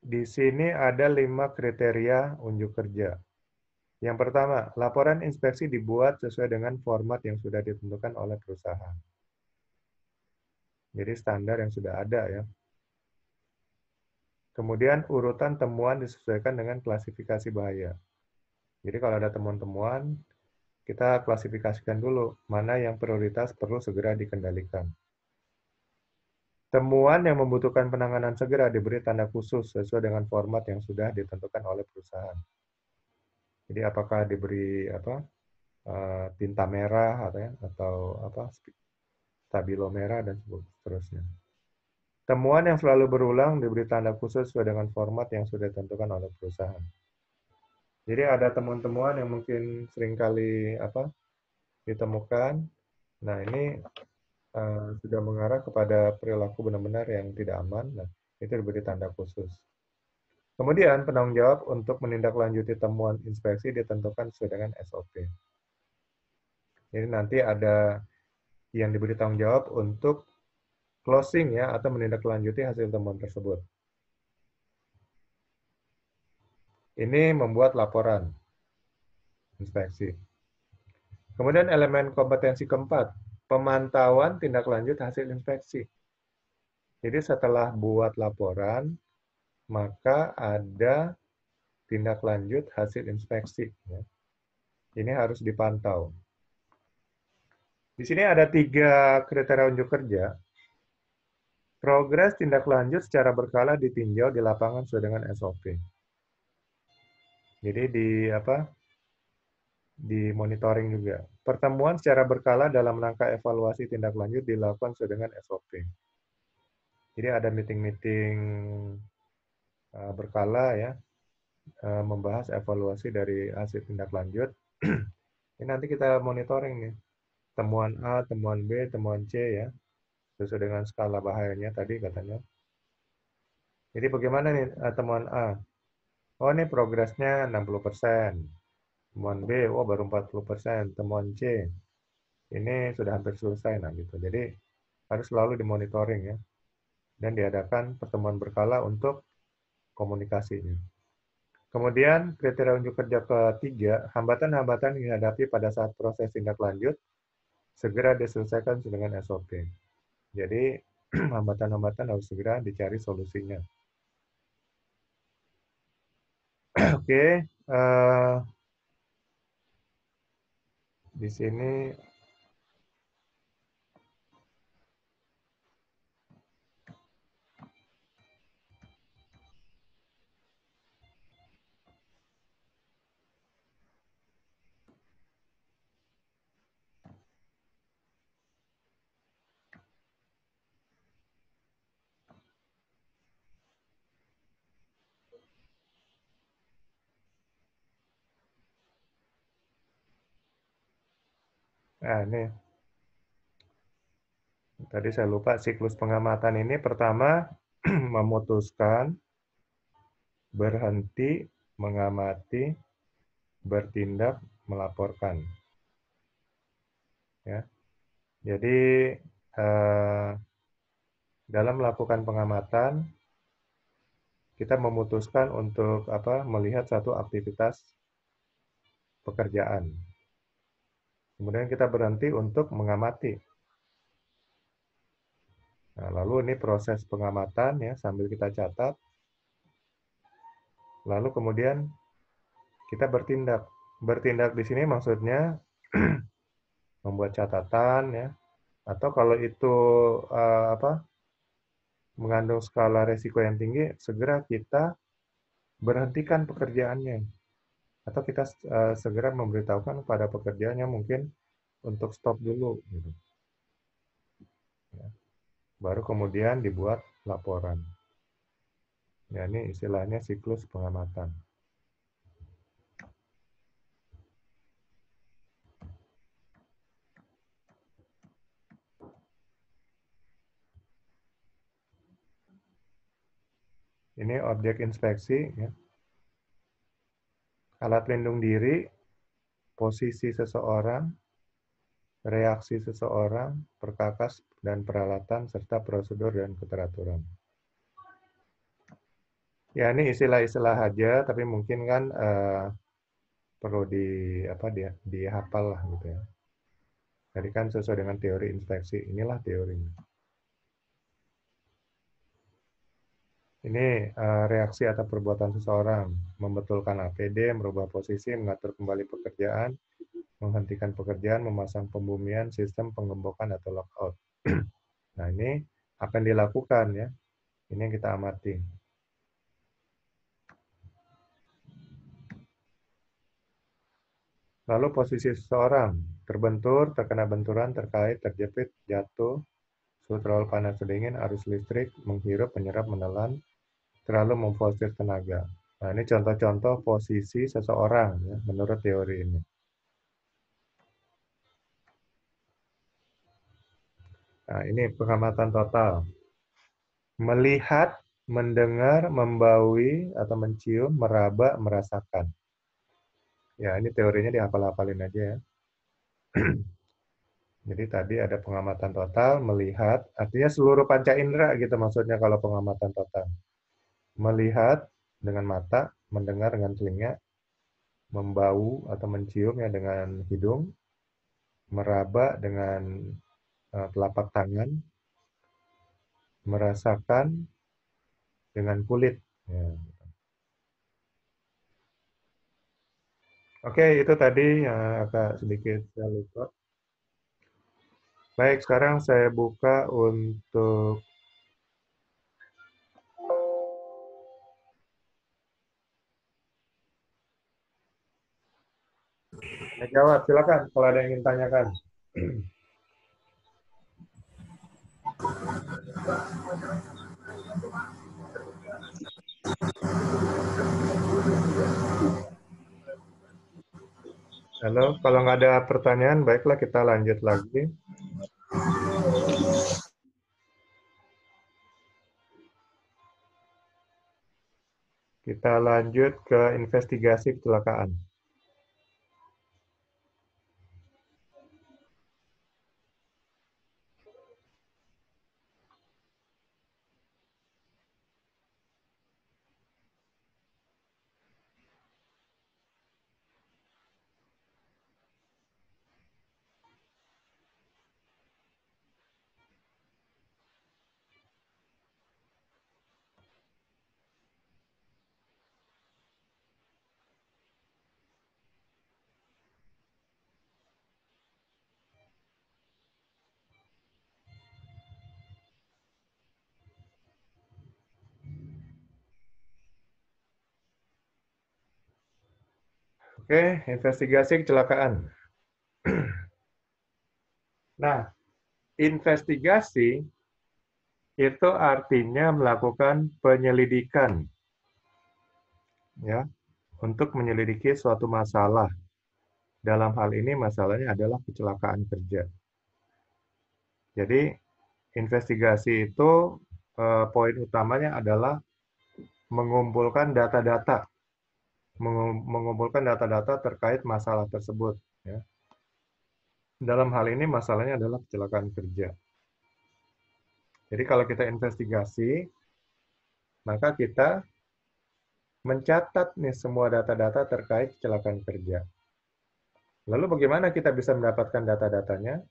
[SPEAKER 1] Di sini ada 5 kriteria unjuk kerja. Yang pertama, laporan inspeksi dibuat sesuai dengan format yang sudah ditentukan oleh perusahaan. Jadi standar yang sudah ada ya. Kemudian urutan temuan disesuaikan dengan klasifikasi bahaya. Jadi kalau ada temuan-temuan, kita klasifikasikan dulu mana yang prioritas perlu segera dikendalikan. Temuan yang membutuhkan penanganan segera diberi tanda khusus sesuai dengan format yang sudah ditentukan oleh perusahaan. Jadi apakah diberi tinta merah atau stabilo merah dan seterusnya. Temuan yang selalu berulang diberi tanda khusus sesuai dengan format yang sudah ditentukan oleh perusahaan. Jadi ada temuan-temuan yang mungkin seringkali ditemukan. Nah ini sudah mengarah kepada perilaku benar-benar yang tidak aman. Nah itu diberi tanda khusus. Kemudian penanggung jawab untuk menindaklanjuti temuan inspeksi ditentukan sesuai dengan SOP. Jadi nanti ada yang diberi tanggung jawab untuk closing ya atau menindaklanjuti hasil temuan tersebut. Ini membuat laporan inspeksi. Kemudian elemen kompetensi keempat, pemantauan tindak lanjut hasil inspeksi. Jadi setelah buat laporan, maka ada tindak lanjut hasil inspeksi. Ini harus dipantau. Di sini ada 3 kriteria unjuk kerja. Progres tindak lanjut secara berkala ditinjau di lapangan sesuai dengan SOP. Jadi di monitoring juga. Pertemuan secara berkala dalam rangka evaluasi tindak lanjut dilakukan sesuai dengan SOP. Jadi ada meeting-meeting berkala ya, membahas evaluasi dari hasil tindak lanjut. Ini nanti kita monitoring nih, temuan A, temuan B, temuan C ya, sesuai dengan skala bahayanya tadi katanya. Jadi bagaimana nih temuan A? Oh ini progresnya 60%. Temuan B, oh baru 40%. Temuan C, ini sudah hampir selesai. Nah, gitu. Jadi harus selalu dimonitoring ya. Dan diadakan pertemuan berkala untuk komunikasinya. Kemudian kriteria unjuk kerja ketiga, hambatan-hambatan yang dihadapi pada saat proses tindak lanjut segera diselesaikan dengan SOP. Jadi hambatan-hambatan harus segera dicari solusinya. Oke, di sini ini tadi saya lupa siklus pengamatan ini pertama memutuskan, berhenti, mengamati, bertindak, melaporkan. Ya, jadi dalam melakukan pengamatan kita memutuskan untuk melihat satu aktivitas pekerjaan. Kemudian kita berhenti untuk mengamati. Nah, lalu ini proses pengamatan ya sambil kita catat. Lalu kemudian kita bertindak. Bertindak di sini maksudnya membuat catatan ya. Atau kalau itu mengandung skala resiko yang tinggi, segera kita berhentikan pekerjaannya. Atau kita segera memberitahukan pada pekerjaannya mungkin untuk stop dulu. Gitu. Ya. Baru kemudian dibuat laporan. Ya, ini istilahnya siklus pengamatan. Ini objek inspeksi, ya. Alat pelindung diri, posisi seseorang, reaksi seseorang, perkakas dan peralatan, serta prosedur dan keteraturan. Ya, ini istilah-istilah aja, tapi mungkin kan perlu dihafal lah gitu ya. Jadi kan sesuai dengan teori inspeksi, inilah teorinya. Ini reaksi atau perbuatan seseorang, membetulkan APD, merubah posisi, mengatur kembali pekerjaan, menghentikan pekerjaan, memasang pembumian, sistem penggembokan atau lockout. Nah, ini akan dilakukan ya. Ini yang kita amati. Lalu posisi seseorang, terbentur, terkena benturan, terkait, terjepit, jatuh, suhu terlalu panas atau dingin, arus listrik, menghirup, menyerap, menelan, terlalu memforsir tenaga. Nah, ini contoh-contoh posisi seseorang ya, menurut teori ini. Nah, ini pengamatan total. Melihat, mendengar, membaui, atau mencium, meraba, merasakan. Ya, ini teorinya dihafal-hafalin aja ya. Jadi tadi ada pengamatan total, melihat, artinya seluruh panca indera gitu maksudnya kalau pengamatan total. Melihat dengan mata, mendengar dengan telinga, membau atau mencium ya dengan hidung, meraba dengan telapak tangan, merasakan dengan kulit. Ya. Oke, itu tadi yang agak sedikit saya lupa. Baik, sekarang saya buka untuk jawab. Silakan kalau ada yang ingin tanyakan. Halo, kalau nggak ada pertanyaan, baiklah kita lanjut lagi. Kita lanjut ke investigasi kecelakaan. Oke, investigasi kecelakaan. Nah, investigasi itu artinya melakukan penyelidikan, ya, untuk menyelidiki suatu masalah. Dalam hal ini masalahnya adalah kecelakaan kerja. Jadi, investigasi itu poin utamanya adalah mengumpulkan data-data, mengumpulkan data-data terkait masalah tersebut. Ya. Dalam hal ini masalahnya adalah kecelakaan kerja. Jadi kalau kita investigasi, maka kita mencatat nih semua data-data terkait kecelakaan kerja. Lalu bagaimana kita bisa mendapatkan data-datanya?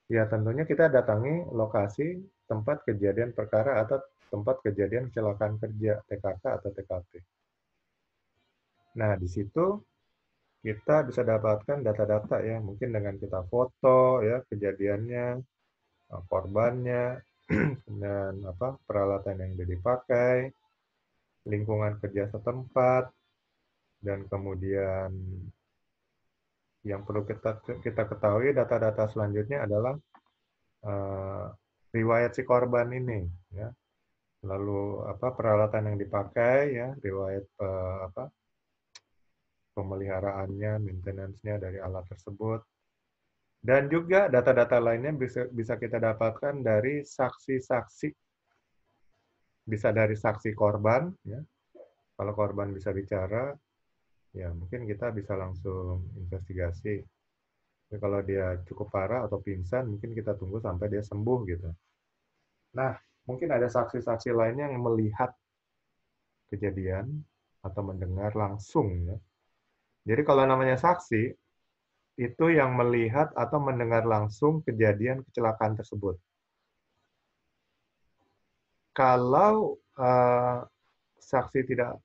[SPEAKER 1] Ya tentunya kita datangi lokasi tempat kejadian perkara atau tempat kejadian kecelakaan kerja, TKK atau TKP. Nah, di situ kita bisa dapatkan data-data ya, mungkin dengan kita foto ya kejadiannya, korbannya, dan peralatan yang dipakai, lingkungan kerja setempat, dan kemudian yang perlu kita ketahui data-data selanjutnya adalah uh, riwayat si korban ini, ya. Lalu peralatan yang dipakai, ya, riwayat pemeliharaannya, maintenance-nya dari alat tersebut, dan juga data-data lainnya bisa kita dapatkan dari saksi-saksi, bisa dari saksi korban, ya. Kalau korban bisa bicara, ya mungkin kita bisa langsung investigasi. Tapi kalau dia cukup parah atau pingsan, mungkin kita tunggu sampai dia sembuh gitu. Nah, mungkin ada saksi-saksi lainnya yang melihat kejadian atau mendengar langsung ya. Jadi kalau namanya saksi, itu yang melihat atau mendengar langsung kejadian kecelakaan tersebut. Kalau saksi tidak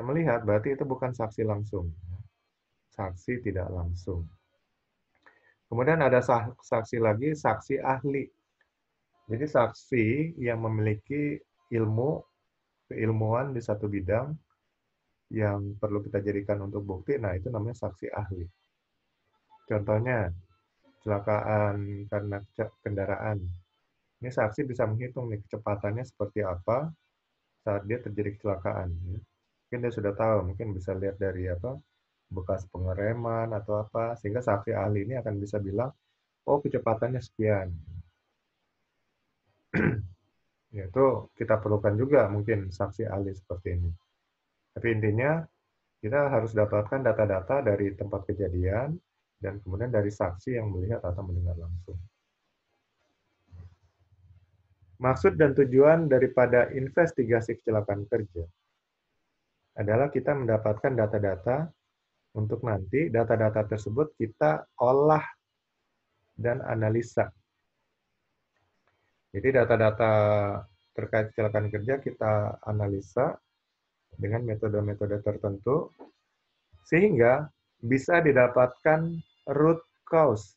[SPEAKER 1] melihat, berarti itu bukan saksi langsung. Saksi tidak langsung. Kemudian ada saksi lagi, saksi ahli. Jadi saksi yang memiliki keilmuan di satu bidang yang perlu kita jadikan untuk bukti, nah itu namanya saksi ahli. Contohnya, kecelakaan karena kendaraan. Ini saksi bisa menghitung nih kecepatannya seperti apa saat dia terjadi kecelakaan. Mungkin dia sudah tahu, mungkin bisa lihat dari bekas pengereman atau apa, sehingga saksi ahli ini akan bisa bilang, oh kecepatannya sekian. Yaitu kita perlukan juga mungkin saksi ahli seperti ini. Tapi intinya kita harus dapatkan data-data dari tempat kejadian dan kemudian dari saksi yang melihat atau mendengar langsung. Maksud dan tujuan daripada investigasi kecelakaan kerja adalah kita mendapatkan data-data untuk nanti data-data tersebut kita olah dan analisa. Jadi data-data terkait kecelakaan kerja kita analisa dengan metode-metode tertentu sehingga bisa didapatkan root cause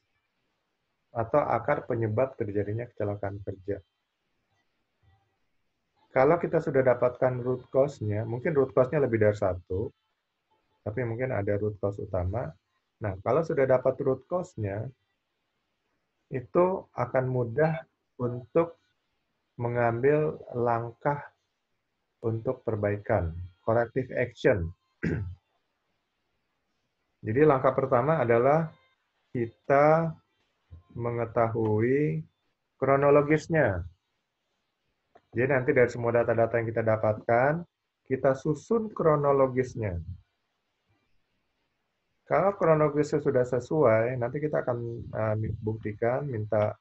[SPEAKER 1] atau akar penyebab terjadinya kecelakaan kerja. Kalau kita sudah dapatkan root cause-nya, mungkin root cause-nya lebih dari satu, tapi mungkin ada root cause utama. Nah, kalau sudah dapat root cause-nya, itu akan mudah untuk mengambil langkah untuk perbaikan, corrective action. Jadi langkah pertama adalah kita mengetahui kronologisnya. Jadi nanti dari semua data-data yang kita dapatkan, kita susun kronologisnya. Kalau kronologisnya sudah sesuai, nanti kita akan buktikan, minta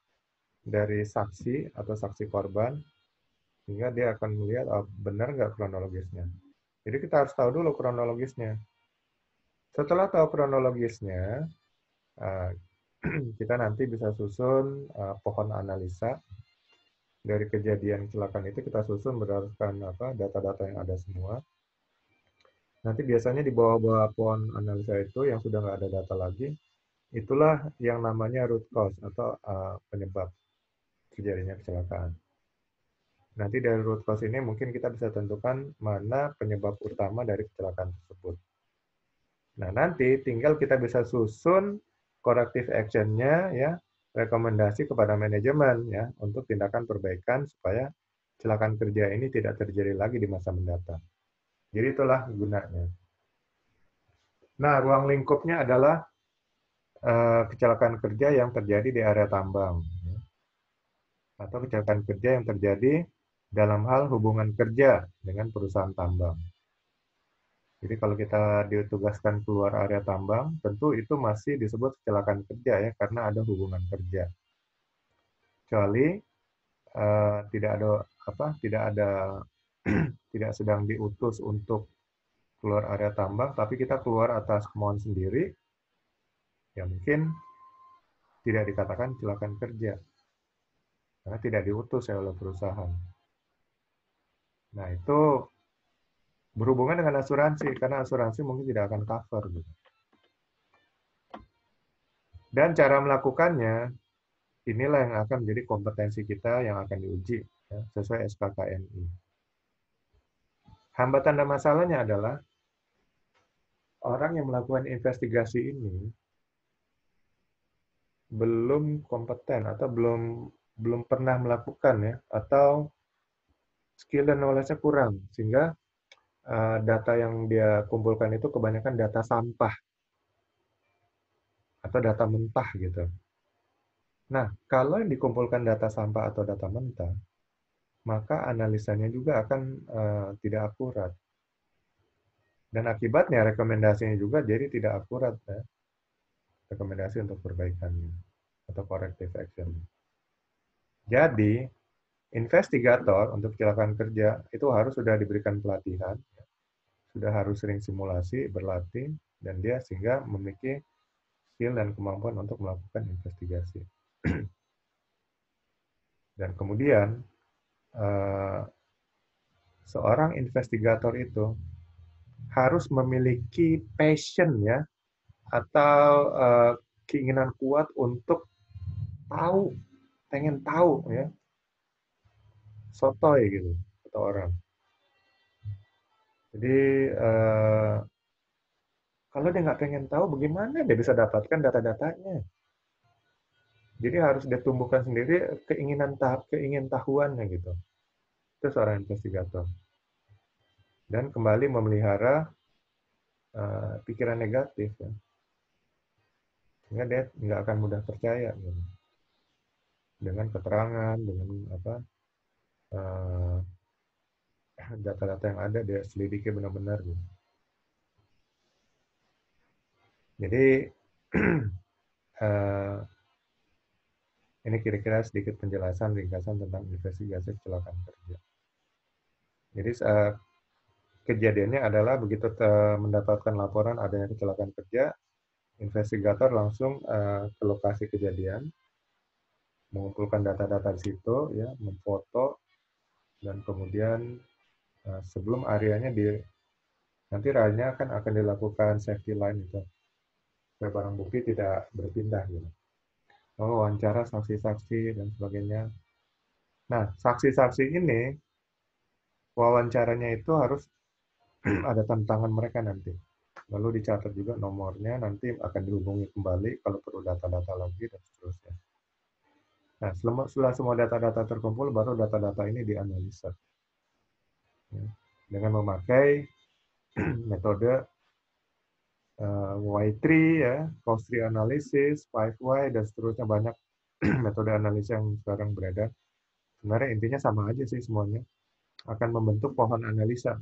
[SPEAKER 1] dari saksi atau saksi korban, sehingga dia akan melihat benar nggak kronologisnya. Jadi kita harus tahu dulu kronologisnya. Setelah tahu kronologisnya, kita nanti bisa susun pohon analisa. Dari kejadian kecelakaan itu kita susun berdasarkan data-data yang ada semua. Nanti biasanya di bawah-bawah pohon analisa itu yang sudah nggak ada data lagi, itulah yang namanya root cause atau penyebab terjadinya kecelakaan. Nanti dari root cause ini mungkin kita bisa tentukan mana penyebab utama dari kecelakaan tersebut. Nah, nanti tinggal kita bisa susun corrective action-nya ya, rekomendasi kepada manajemen ya untuk tindakan perbaikan supaya kecelakaan kerja ini tidak terjadi lagi di masa mendatang. Jadi itulah gunanya. Nah, ruang lingkupnya adalah kecelakaan kerja yang terjadi di area tambang ya, atau kecelakaan kerja yang terjadi dalam hal hubungan kerja dengan perusahaan tambang. Jadi kalau kita ditugaskan keluar area tambang, tentu itu masih disebut kecelakaan kerja ya, karena ada hubungan kerja. Kecuali tidak ada tidak sedang diutus untuk keluar area tambang, tapi kita keluar atas kemauan sendiri, ya mungkin tidak dikatakan kecelakaan kerja karena tidak diutus ya oleh perusahaan. Nah itu berhubungan dengan asuransi karena asuransi mungkin tidak akan cover gitu. Dan cara melakukannya inilah yang akan menjadi kompetensi kita yang akan diuji ya, sesuai SKKNI. Hambatan dan masalahnya adalah orang yang melakukan investigasi ini belum kompeten atau belum pernah melakukan ya, atau skill dan knowledge-nya kurang sehingga data yang dia kumpulkan itu kebanyakan data sampah atau data mentah gitu. Nah, kalau yang dikumpulkan data sampah atau data mentah, maka analisanya juga akan tidak akurat. Dan akibatnya rekomendasinya juga jadi tidak akurat ya. Rekomendasi untuk perbaikannya atau corrective action. Jadi, investigator untuk kecelakaan kerja itu harus sudah diberikan pelatihan, sudah harus sering simulasi, berlatih, dan dia sehingga memiliki skill dan kemampuan untuk melakukan investigasi. Dan kemudian, seorang investigator itu harus memiliki passion ya, atau keinginan kuat untuk tahu, pengen tahu ya, sotoy gitu, kata orang. Jadi kalau dia nggak pengen tahu, bagaimana dia bisa dapatkan data-datanya? Jadi harus dia tumbuhkan sendiri keingin tahuannya gitu. Itu seorang investigator. Dan kembali memelihara pikiran negatif ya. Sehingga dia nggak akan mudah percaya gitu. Dengan keterangan, dengan data-data yang ada dia selidiki benar-benar gitu. Jadi ini kira-kira sedikit penjelasan ringkasan tentang investigasi kecelakaan kerja. Jadi kejadiannya adalah begitu mendapatkan laporan adanya kecelakaan kerja, investigator langsung ke lokasi kejadian, mengumpulkan data-data di situ, ya, memfoto, dan kemudian sebelum areanya nanti areanya akan dilakukan safety line itu, supaya barang bukti tidak berpindah gitu. Lalu wawancara saksi-saksi dan sebagainya. Nah, saksi-saksi ini wawancaranya itu harus ada tantangan mereka nanti. Lalu dicatat juga nomornya, nanti akan dihubungi kembali kalau perlu data-data lagi dan seterusnya. Nah, setelah semua data-data terkumpul, baru data-data ini dianalisa. Ya, dengan memakai metode Y3, ya, cost tree analysis, 5Y, dan seterusnya banyak metode analisa yang sekarang beredar. Sebenarnya intinya sama aja sih semuanya. Akan membentuk pohon analisa.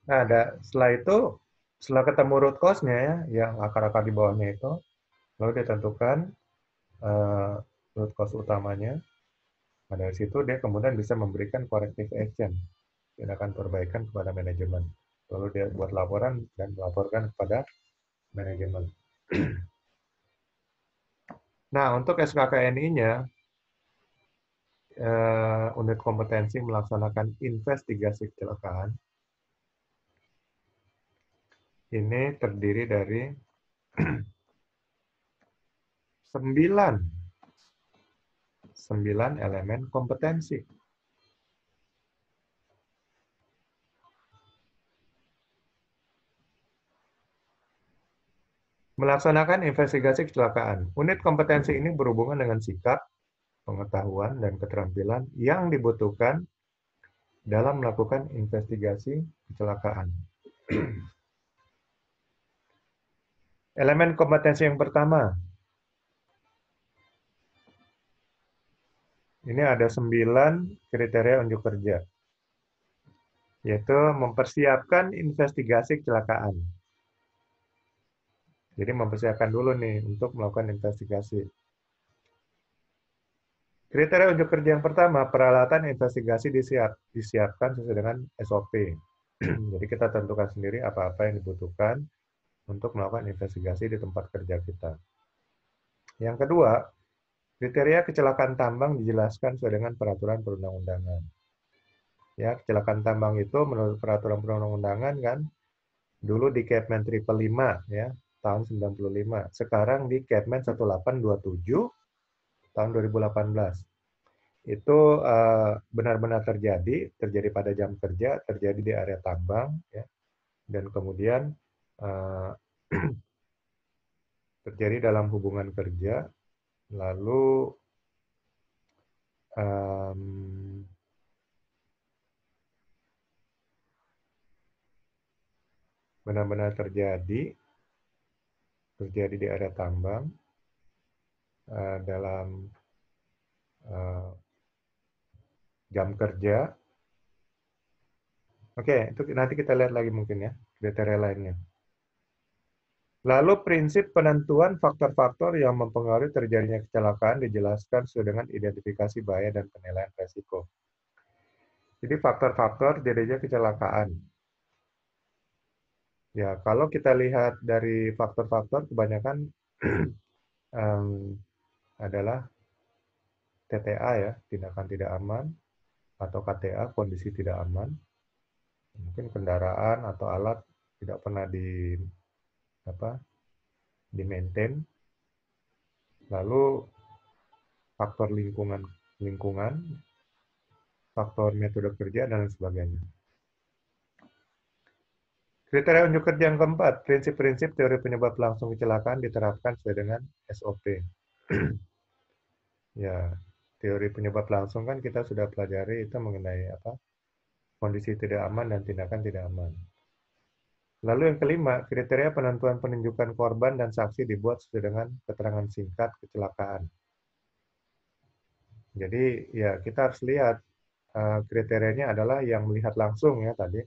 [SPEAKER 1] Nah, setelah itu, setelah ketemu root cause-nya ya, yang akar-akar di bawahnya itu, lalu ditentukan root cause utamanya. Nah, dari situ dia kemudian bisa memberikan corrective action, tindakan perbaikan kepada manajemen. Lalu dia buat laporan dan melaporkan kepada manajemen. Nah, untuk SKKNI-nya, unit kompetensi melaksanakan investigasi kecelakaan, ini terdiri dari 9 elemen kompetensi. Melaksanakan investigasi kecelakaan. Unit kompetensi ini berhubungan dengan sikap, pengetahuan, dan keterampilan yang dibutuhkan dalam melakukan investigasi kecelakaan. Elemen kompetensi yang pertama, ini ada 9 kriteria unjuk kerja, yaitu mempersiapkan investigasi kecelakaan. Jadi mempersiapkan dulu nih untuk melakukan investigasi. Kriteria unjuk kerja yang pertama, peralatan investigasi disiapkan sesuai dengan SOP. Jadi kita tentukan sendiri apa-apa yang dibutuhkan untuk melakukan investigasi di tempat kerja kita. Yang kedua, kriteria kecelakaan tambang dijelaskan sesuai dengan peraturan perundang-undangan. Ya, kecelakaan tambang itu menurut peraturan perundang-undangan kan dulu di Kepmen 555 ya, tahun 95. Sekarang di Kepmen 1827 tahun 2018. Itu benar-benar terjadi pada jam kerja, terjadi di area tambang ya. Dan kemudian terjadi dalam hubungan kerja, lalu benar-benar terjadi di area tambang dalam jam kerja. Oke, itu nanti kita lihat lagi mungkin ya, kriteria lainnya. Lalu prinsip penentuan faktor-faktor yang mempengaruhi terjadinya kecelakaan dijelaskan sesuai dengan identifikasi bahaya dan penilaian resiko. Jadi faktor-faktor terjadinya kecelakaan. Ya, kalau kita lihat dari faktor-faktor kebanyakan adalah TTA ya, tindakan tidak aman, atau KTA, kondisi tidak aman. Mungkin kendaraan atau alat tidak pernah di maintain. Lalu faktor lingkungan, faktor metode kerja dan lain sebagainya. Kriteria unjuk kerja yang keempat, prinsip-prinsip teori penyebab langsung kecelakaan diterapkan sesuai dengan SOP. Ya, teori penyebab langsung kan kita sudah pelajari itu mengenai apa? Kondisi tidak aman dan tindakan tidak aman. Lalu yang kelima, kriteria penentuan penunjukan korban dan saksi dibuat sesuai dengan keterangan singkat kecelakaan. Jadi ya kita harus lihat kriterianya adalah yang melihat langsung ya tadi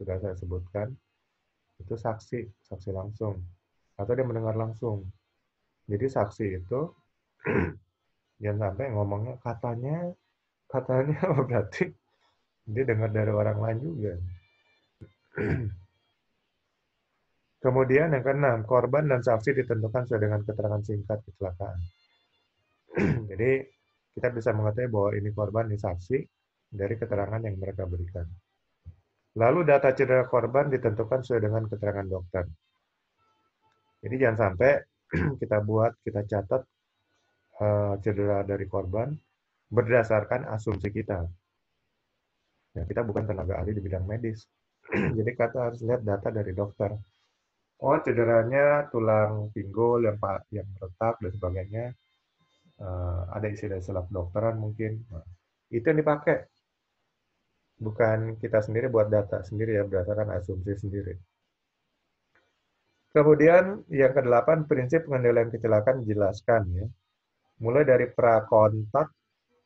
[SPEAKER 1] sudah saya sebutkan. Itu saksi langsung atau dia mendengar langsung. Jadi saksi itu jangan sampai ngomongnya katanya berarti dia dengar dari orang lain juga. Kemudian yang keenam, korban dan saksi ditentukan sesuai dengan keterangan singkat kecelakaan. Jadi kita bisa mengetahui bahwa ini korban, ini saksi dari keterangan yang mereka berikan. Lalu data cedera korban ditentukan sesuai dengan keterangan dokter. Jadi jangan sampai kita catat cedera dari korban berdasarkan asumsi kita. Ya, kita bukan tenaga ahli di bidang medis. Jadi kita harus lihat data dari dokter. Oh, cederanya tulang pinggul yang retak dan sebagainya. Ada istilah-istilah kedokteran mungkin. Nah, itu yang dipakai. Bukan kita sendiri buat data sendiri ya, berdasarkan asumsi sendiri. Kemudian yang kedelapan, prinsip pengendalian kecelakaan dijelaskan ya. Mulai dari prakontak,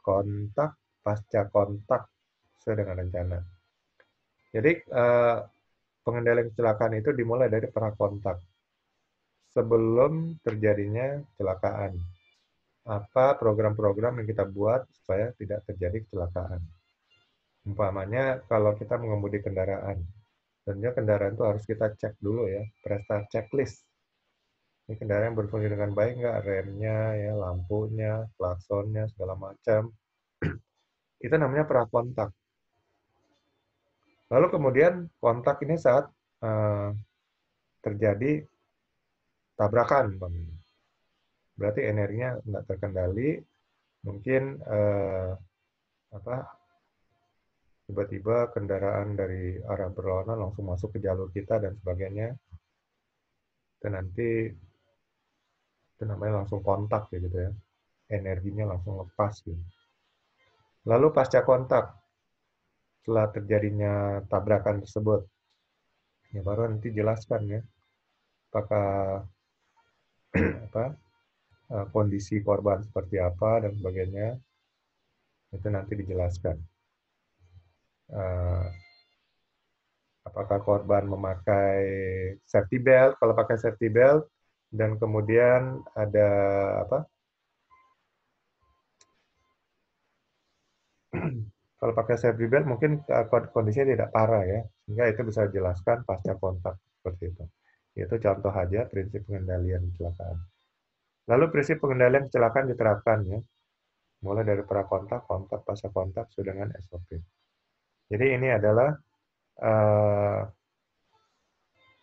[SPEAKER 1] kontak, pasca kontak sesuai dengan rencana. Jadi pengendalian kecelakaan itu dimulai dari prakontak. Sebelum terjadinya kecelakaan. Apa program-program yang kita buat supaya tidak terjadi kecelakaan. Umpamanya kalau kita mengemudi kendaraan. Tentunya kendaraan itu harus kita cek dulu ya, presta checklist. Ini kendaraan berfungsi dengan baik nggak, remnya, ya, lampunya, klaksonnya, segala macam. Itu namanya prakontak. Lalu kemudian kontak ini saat terjadi tabrakan, berarti energinya nggak terkendali, mungkin tiba-tiba kendaraan dari arah berlawanan langsung masuk ke jalur kita dan sebagainya. Dan nanti Itu namanya langsung kontak ya gitu ya. Energinya langsung lepas gitu. Lalu pasca kontak, setelah terjadinya tabrakan tersebut, ya baru nanti jelaskan ya, apakah apa kondisi korban seperti apa dan sebagainya, itu nanti dijelaskan. Eh, Apakah korban memakai safety belt? Kalau pakai safety belt dan kemudian ada apa? Kalau pakai safety belt mungkin kondisinya tidak parah ya, sehingga itu bisa dijelaskan pasca kontak seperti itu. Itu contoh aja prinsip pengendalian kecelakaan. Lalu prinsip pengendalian kecelakaan diterapkan ya, mulai dari pra kontak, kontak, pasca kontak, sudah dengan SOP. Jadi ini adalah uh,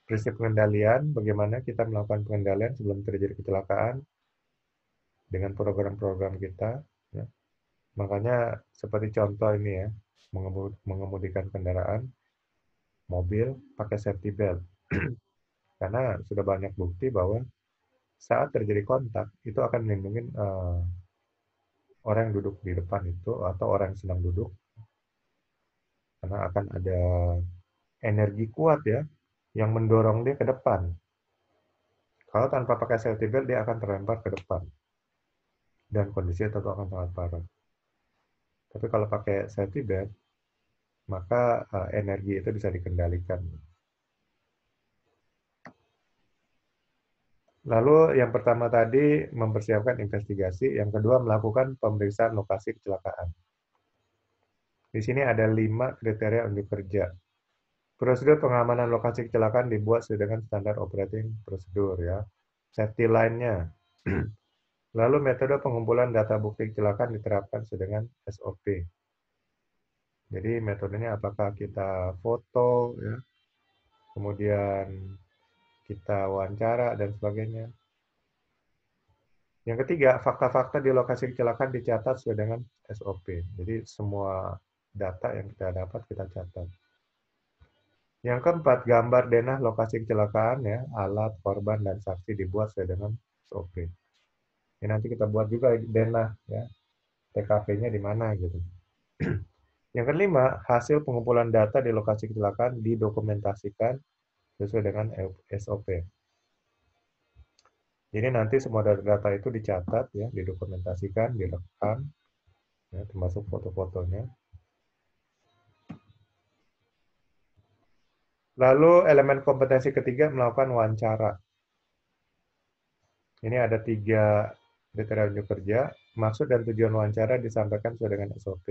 [SPEAKER 1] prinsip pengendalian, bagaimana kita melakukan pengendalian sebelum terjadi kecelakaan dengan program-program kita. Ya. Makanya seperti contoh ini ya, mengemudikan kendaraan, mobil, pakai safety belt. Karena sudah banyak bukti bahwa saat terjadi kontak, itu akan melindungi orang yang duduk di depan itu, atau orang yang sedang duduk, karena akan ada energi kuat ya, yang mendorong dia ke depan. Kalau tanpa pakai safety belt, dia akan terlempar ke depan. Dan kondisinya tentu akan sangat parah. Tapi kalau pakai safety belt, maka energi itu bisa dikendalikan. Lalu yang pertama tadi mempersiapkan investigasi, yang kedua melakukan pemeriksaan lokasi kecelakaan. Di sini ada 5 kriteria unjuk kerja. Prosedur pengamanan lokasi kecelakaan dibuat sesuai dengan standar operating prosedur ya. Safety line-nya. Lalu metode pengumpulan data bukti kecelakaan diterapkan sesuai dengan SOP. Jadi metodenya apakah kita foto ya, kemudian kita wawancara dan sebagainya. Yang ketiga, fakta-fakta di lokasi kecelakaan dicatat sesuai dengan SOP. Jadi semua data yang kita dapat kita catat. Yang keempat, gambar denah lokasi kecelakaan ya, alat, korban, dan saksi dibuat sesuai dengan SOP. Ini nanti kita buat juga denah ya, TKP-nya di mana gitu. Yang kelima, hasil pengumpulan data di lokasi kecelakaan didokumentasikan sesuai dengan SOP. Jadi nanti semua data itu dicatat ya, didokumentasikan, direkam, ya, termasuk foto-fotonya. Lalu elemen kompetensi ketiga melakukan wawancara. Ini ada 3 kriteria unjuk kerja. Maksud dan tujuan wawancara disampaikan sesuai dengan SOP.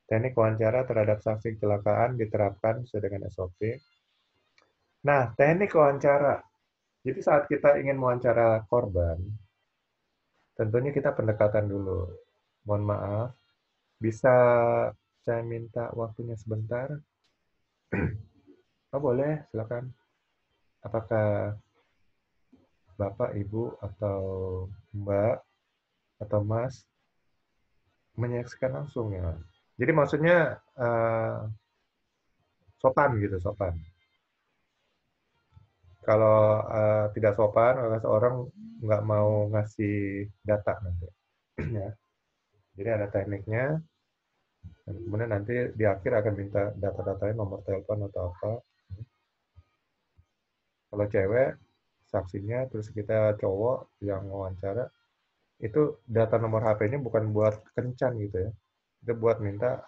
[SPEAKER 1] Teknik wawancara terhadap saksi kecelakaan diterapkan sesuai dengan SOP. Nah, teknik wawancara. Jadi saat kita ingin wawancara korban, tentunya kita pendekatan dulu. Mohon maaf, bisa saya minta waktunya sebentar? Oh boleh, silakan. Apakah Bapak, Ibu, atau Mbak, atau Mas menyaksikan langsung ya? Jadi maksudnya sopan gitu, sopan. Kalau tidak sopan, maka seorang nggak mau ngasih data nanti. Ya. Jadi ada tekniknya, dan kemudian nanti di akhir akan minta data-datanya, nomor telepon atau apa. Kalau cewek, saksinya, terus kita cowok yang wawancara, itu data nomor HP-nya bukan buat kencan gitu ya. Itu buat minta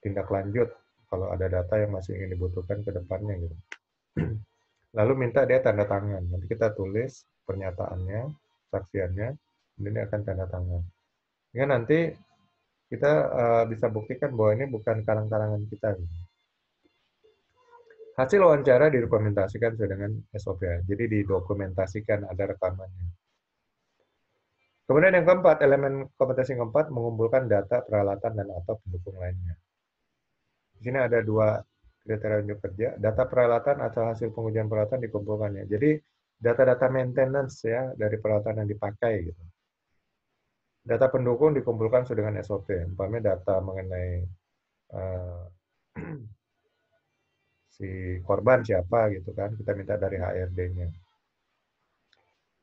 [SPEAKER 1] tindak lanjut kalau ada data yang masih ingin dibutuhkan ke depannya gitu. Lalu minta dia tanda tangan. Nanti kita tulis pernyataannya, saksiannya, kemudian dia akan tanda tangan. Ya nanti kita bisa buktikan bahwa ini bukan karang-karangan kita. Gitu. Hasil wawancara didokumentasikan sesuai dengan SOP. Jadi didokumentasikan, ada rekamannya. Kemudian yang keempat, elemen kompetensi yang keempat mengumpulkan data, peralatan, dan atau pendukung lainnya. Di sini ada 2 kriteria unjuk kerja. Data peralatan atau hasil pengujian peralatan dikumpulkannya. Jadi data-data maintenance ya dari peralatan yang dipakai gitu. Data pendukung dikumpulkan sesuai dengan SOP. Umpamanya data mengenai uh, si korban siapa gitu kan, kita minta dari HRD-nya.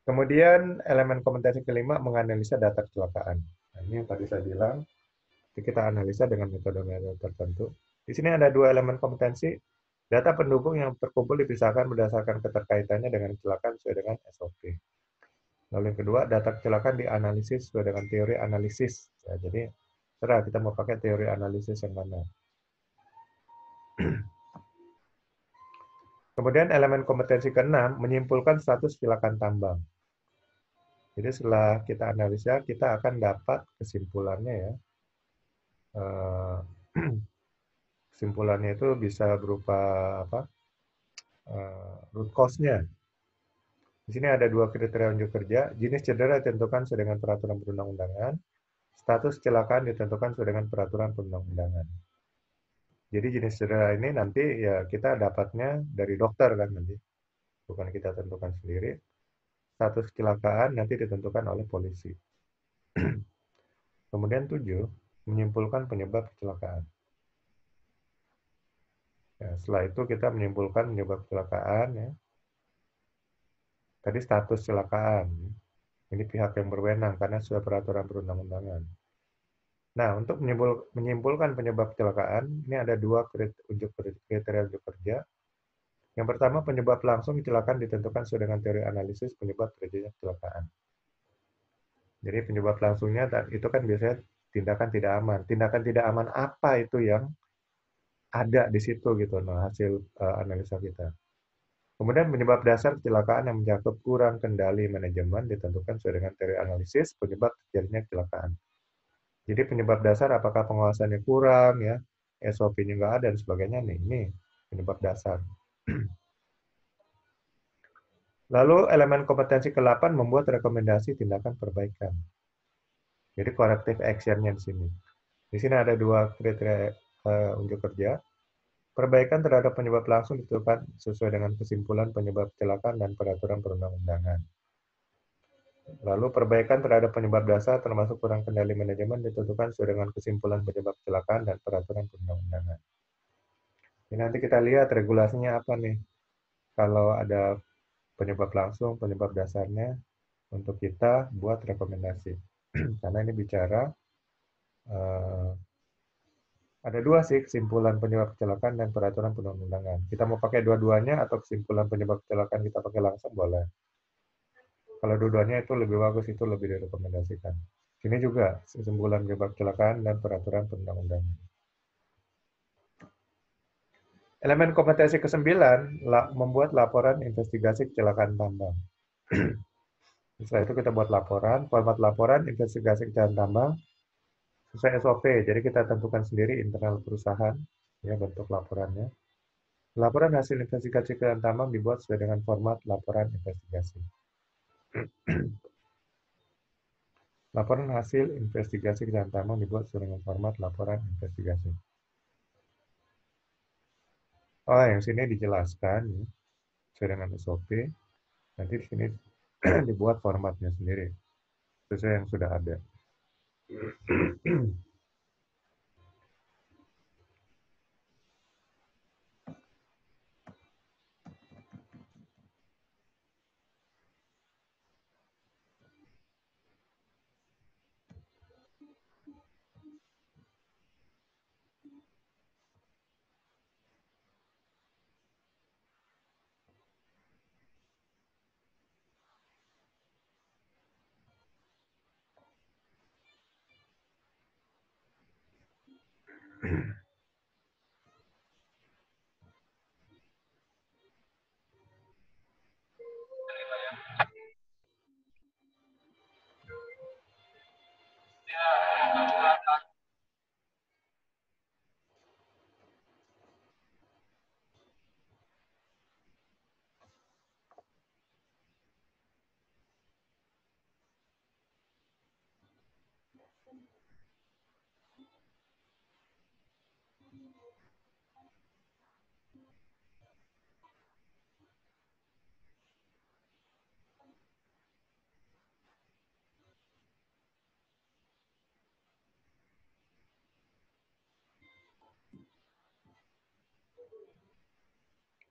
[SPEAKER 1] Kemudian elemen kompetensi kelima menganalisa data kecelakaan. Nah, ini yang tadi saya bilang, kita analisa dengan metode-metode tertentu. Di sini ada dua elemen kompetensi, data pendukung yang terkumpul dipisahkan berdasarkan keterkaitannya dengan kecelakaan sesuai dengan SOP. Lalu yang kedua, data kecelakaan dianalisis sesuai dengan teori analisis. Ya, jadi, serah kita mau pakai teori analisis yang mana. Kemudian elemen kompetensi keenam menyimpulkan status kecelakaan tambang. Jadi setelah kita analisa, kita akan dapat kesimpulannya ya. Eh, Kesimpulannya itu bisa berupa apa? Root cause-nya. Di sini ada dua kriteria unjuk kerja. Jenis cedera ditentukan sesuai dengan peraturan perundang-undangan. Status kecelakaan ditentukan sesuai dengan peraturan perundang-undangan. Jadi jenis cedera ini nanti ya kita dapatnya dari dokter kan nanti, bukan kita tentukan sendiri. Status kecelakaan nanti ditentukan oleh polisi. Kemudian 7, menyimpulkan penyebab kecelakaan. Ya, setelah itu kita menyimpulkan penyebab kecelakaan ya. Tadi status kecelakaan. Ini pihak yang berwenang karena sesuai peraturan perundang-undangan. Nah, untuk menyimpulkan penyebab kecelakaan, ini ada dua kriteria unjuk kerja. Yang pertama, penyebab langsung kecelakaan ditentukan sesuai dengan teori analisis penyebab terjadinya kecelakaan. Jadi penyebab langsungnya itu kan biasanya tindakan tidak aman. Tindakan tidak aman apa itu yang ada di situ gitu, nah hasil analisa kita. Kemudian penyebab dasar kecelakaan yang mencakup kurang kendali manajemen ditentukan sesuai dengan teori analisis penyebab terjadinya kecelakaan. Jadi penyebab dasar apakah pengawasannya kurang ya, SOP-nya nggak ada dan sebagainya nih, ini penyebab dasar. Lalu elemen kompetensi ke-8 membuat rekomendasi tindakan perbaikan. Jadi corrective action-nya di sini. Di sini ada dua kriteria unjuk kerja. Perbaikan terhadap penyebab langsung ditentukan sesuai dengan kesimpulan penyebab kecelakaan dan peraturan perundang-undangan. Lalu perbaikan terhadap penyebab dasar termasuk kurang kendali manajemen ditentukan sesuai dengan kesimpulan penyebab kecelakaan dan peraturan perundang-undangan. Ini nanti kita lihat regulasinya apa nih. Kalau ada penyebab langsung, penyebab dasarnya, untuk kita buat rekomendasi. Karena ini bicara uh, ada dua sih, kesimpulan penyebab kecelakaan dan peraturan perundang-undangan. Kita mau pakai dua-duanya atau kesimpulan penyebab kecelakaan kita pakai langsung boleh. Kalau dua-duanya itu lebih bagus, itu lebih direkomendasikan. Ini juga kesimpulan penyebab kecelakaan dan peraturan perundang-undangan. Elemen kompetensi ke-9 membuat laporan investigasi kecelakaan tambang. Setelah itu kita buat laporan, format laporan investigasi kecelakaan tambang sesuai SOP. Jadi kita tentukan sendiri internal perusahaan ya bentuk laporannya. Laporan hasil investigasi kecelakaan tambang dibuat sesuai dengan format laporan investigasi. Laporan hasil investigasi kecelakaan tambang dibuat sesuai dengan format laporan investigasi. Oh, yang sini dijelaskan ya, sesuai dengan SOP. Nanti di sini dibuat formatnya sendiri sesuai yang sudah ada.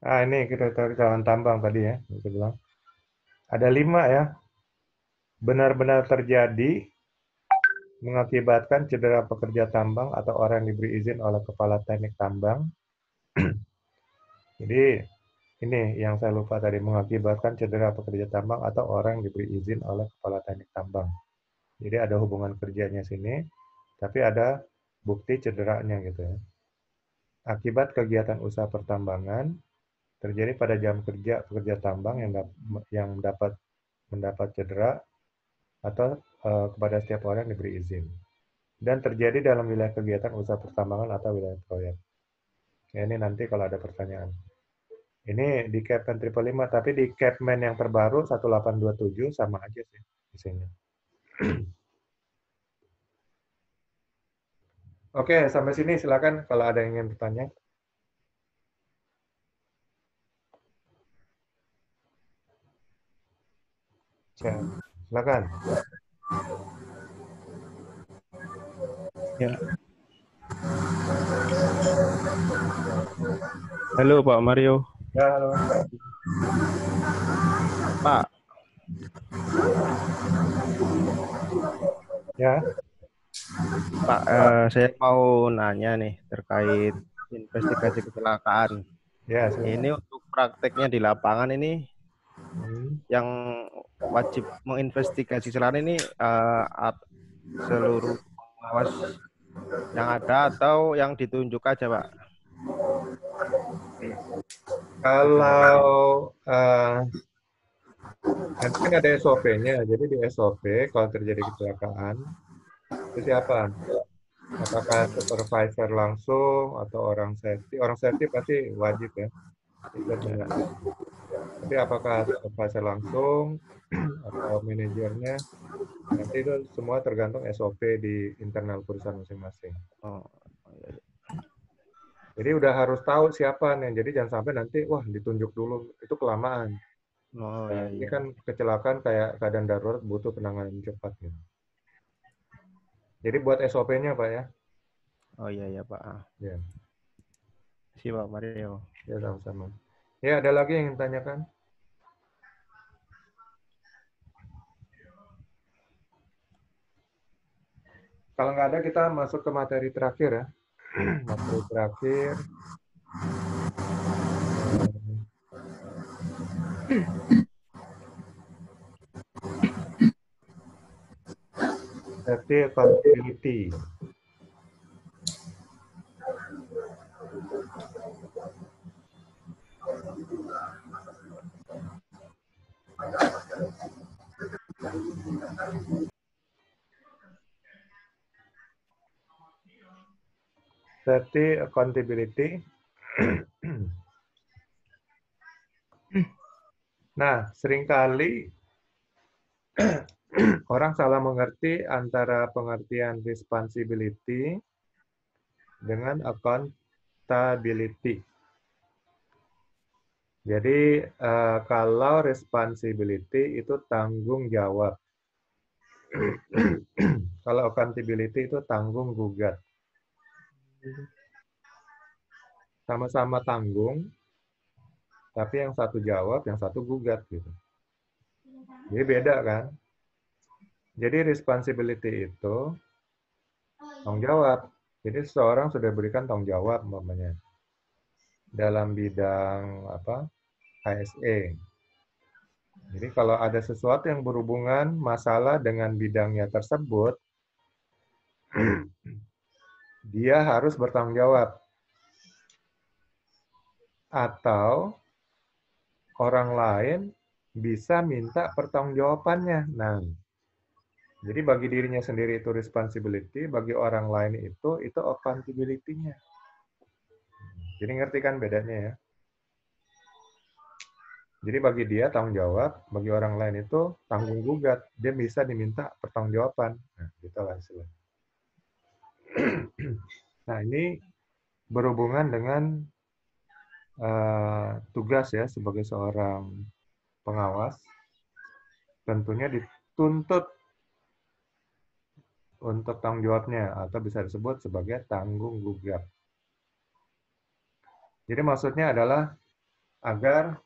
[SPEAKER 1] Ini kita kecelakaan tambang tadi ya, kita bilang. Ada 5 ya. benar-benar terjadi mengakibatkan cedera pekerja tambang atau orang yang diberi izin oleh kepala teknik tambang. Jadi ini yang saya lupa tadi, mengakibatkan cedera pekerja tambang atau orang yang diberi izin oleh kepala teknik tambang. Jadi ada hubungan kerjanya sini, tapi ada bukti cederanya gitu ya. Akibat kegiatan usaha pertambangan terjadi pada jam kerja pekerja tambang yang mendapat cedera atau kepada setiap orang yang diberi izin. Dan terjadi dalam wilayah kegiatan usaha pertambangan atau wilayah proyek. Ya, ini nanti kalau ada pertanyaan. Ini di Capman 555, tapi di Capman yang terbaru 1827 sama aja sih isinya. Oke, sampai sini silakan kalau ada yang ingin bertanya. Silakan.
[SPEAKER 3] Ya. Halo Pak Mario.
[SPEAKER 1] Ya, halo.
[SPEAKER 3] Pak.
[SPEAKER 1] Ya.
[SPEAKER 3] Pak, saya mau nanya nih terkait investigasi kecelakaan.
[SPEAKER 1] Ya, silakan.
[SPEAKER 3] Ini untuk prakteknya di lapangan ini yang wajib menginvestigasi kecelakaan ini seluruh pengawas yang ada atau yang ditunjuk aja, Pak?
[SPEAKER 1] Kalau nanti kan ada SOP-nya, jadi di SOP kalau terjadi kecelakaan itu siapa? Apakah supervisor langsung atau orang safety? Orang safety pasti wajib ya ikut mengerti. Tapi apakah supervisor langsung atau manajernya? Nanti itu semua tergantung SOP di internal perusahaan masing-masing.
[SPEAKER 3] Oh,
[SPEAKER 1] Jadi udah harus tahu siapa nih. Jadi jangan sampai nanti wah ditunjuk dulu, itu kelamaan.
[SPEAKER 3] oh
[SPEAKER 1] Nah,
[SPEAKER 3] ya
[SPEAKER 1] ini
[SPEAKER 3] ya.
[SPEAKER 1] kan kecelakaan kayak keadaan darurat butuh penanganan cepat gitu. Jadi buat SOP-nya Pak ya.
[SPEAKER 3] Oh iya ya Pak.
[SPEAKER 1] Ya,
[SPEAKER 3] Si Pak Mario.
[SPEAKER 1] ya sama-sama. Ya, ada lagi yang ingin tanyakan? Kalau nggak ada, kita masuk ke materi terakhir ya. Materi terakhir. Safety accountability. Safety accountability. Nah, seringkali orang salah mengerti antara pengertian responsibility dengan accountability. Jadi kalau responsibility itu tanggung jawab. Kalau accountability itu tanggung gugat. Sama-sama tanggung, tapi yang satu jawab, yang satu gugat gitu. Jadi beda kan? Jadi responsibility itu tanggung jawab. Jadi seseorang sudah berikan tanggung jawab umpamanya dalam bidang apa? HSE. Jadi kalau ada sesuatu yang berhubungan masalah dengan bidangnya tersebut, dia harus bertanggung jawab. Atau orang lain bisa minta pertanggungjawabannya. Nah, jadi bagi dirinya sendiri itu responsibility, bagi orang lain itu accountability-nya. Jadi ngerti kan bedanya ya? Jadi bagi dia tanggung jawab, bagi orang lain itu tanggung gugat. Dia bisa diminta pertanggungjawaban. Nah, gitu lah istilahnya. Nah, ini berhubungan dengan tugas ya sebagai seorang pengawas. Tentunya dituntut untuk tanggung jawabnya atau bisa disebut sebagai tanggung gugat. Jadi maksudnya adalah agar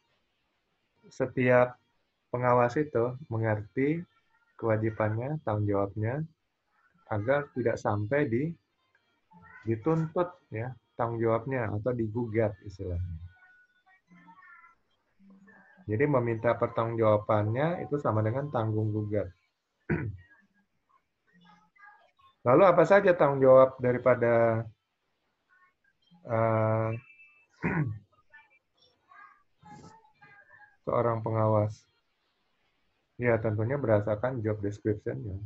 [SPEAKER 1] setiap pengawas itu mengerti kewajibannya, tanggung jawabnya, agar tidak sampai dituntut ya tanggung jawabnya atau digugat istilahnya. Jadi meminta pertanggungjawabannya itu sama dengan tanggung gugat. Lalu apa saja tanggung jawab daripada seorang pengawas? Ya tentunya berdasarkan job description-nya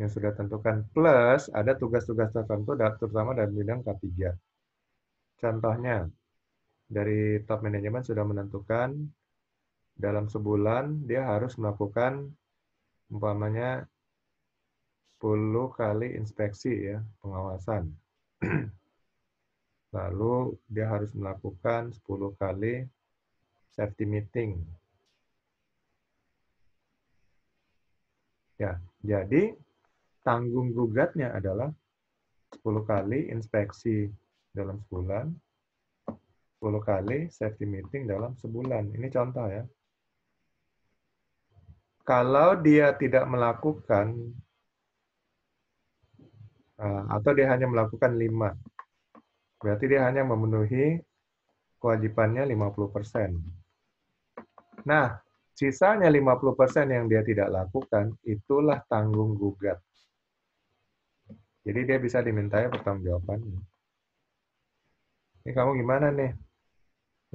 [SPEAKER 1] yang sudah tentukan, plus ada tugas-tugas tertentu terutama dalam bidang K3. Contohnya, dari top manajemen sudah menentukan dalam sebulan dia harus melakukan umpamanya 10 kali inspeksi ya, pengawasan. Lalu dia harus melakukan 10 kali safety meeting. Ya, jadi tanggung gugatnya adalah 10 kali inspeksi dalam sebulan, 10 kali safety meeting dalam sebulan. Ini contoh ya. Kalau dia tidak melakukan, atau dia hanya melakukan 5, berarti dia hanya memenuhi kewajibannya 50%. Nah, sisanya 50% yang dia tidak lakukan, itulah tanggung gugat. Jadi dia bisa dimintai pertanggungjawabannya. Ini kamu gimana nih?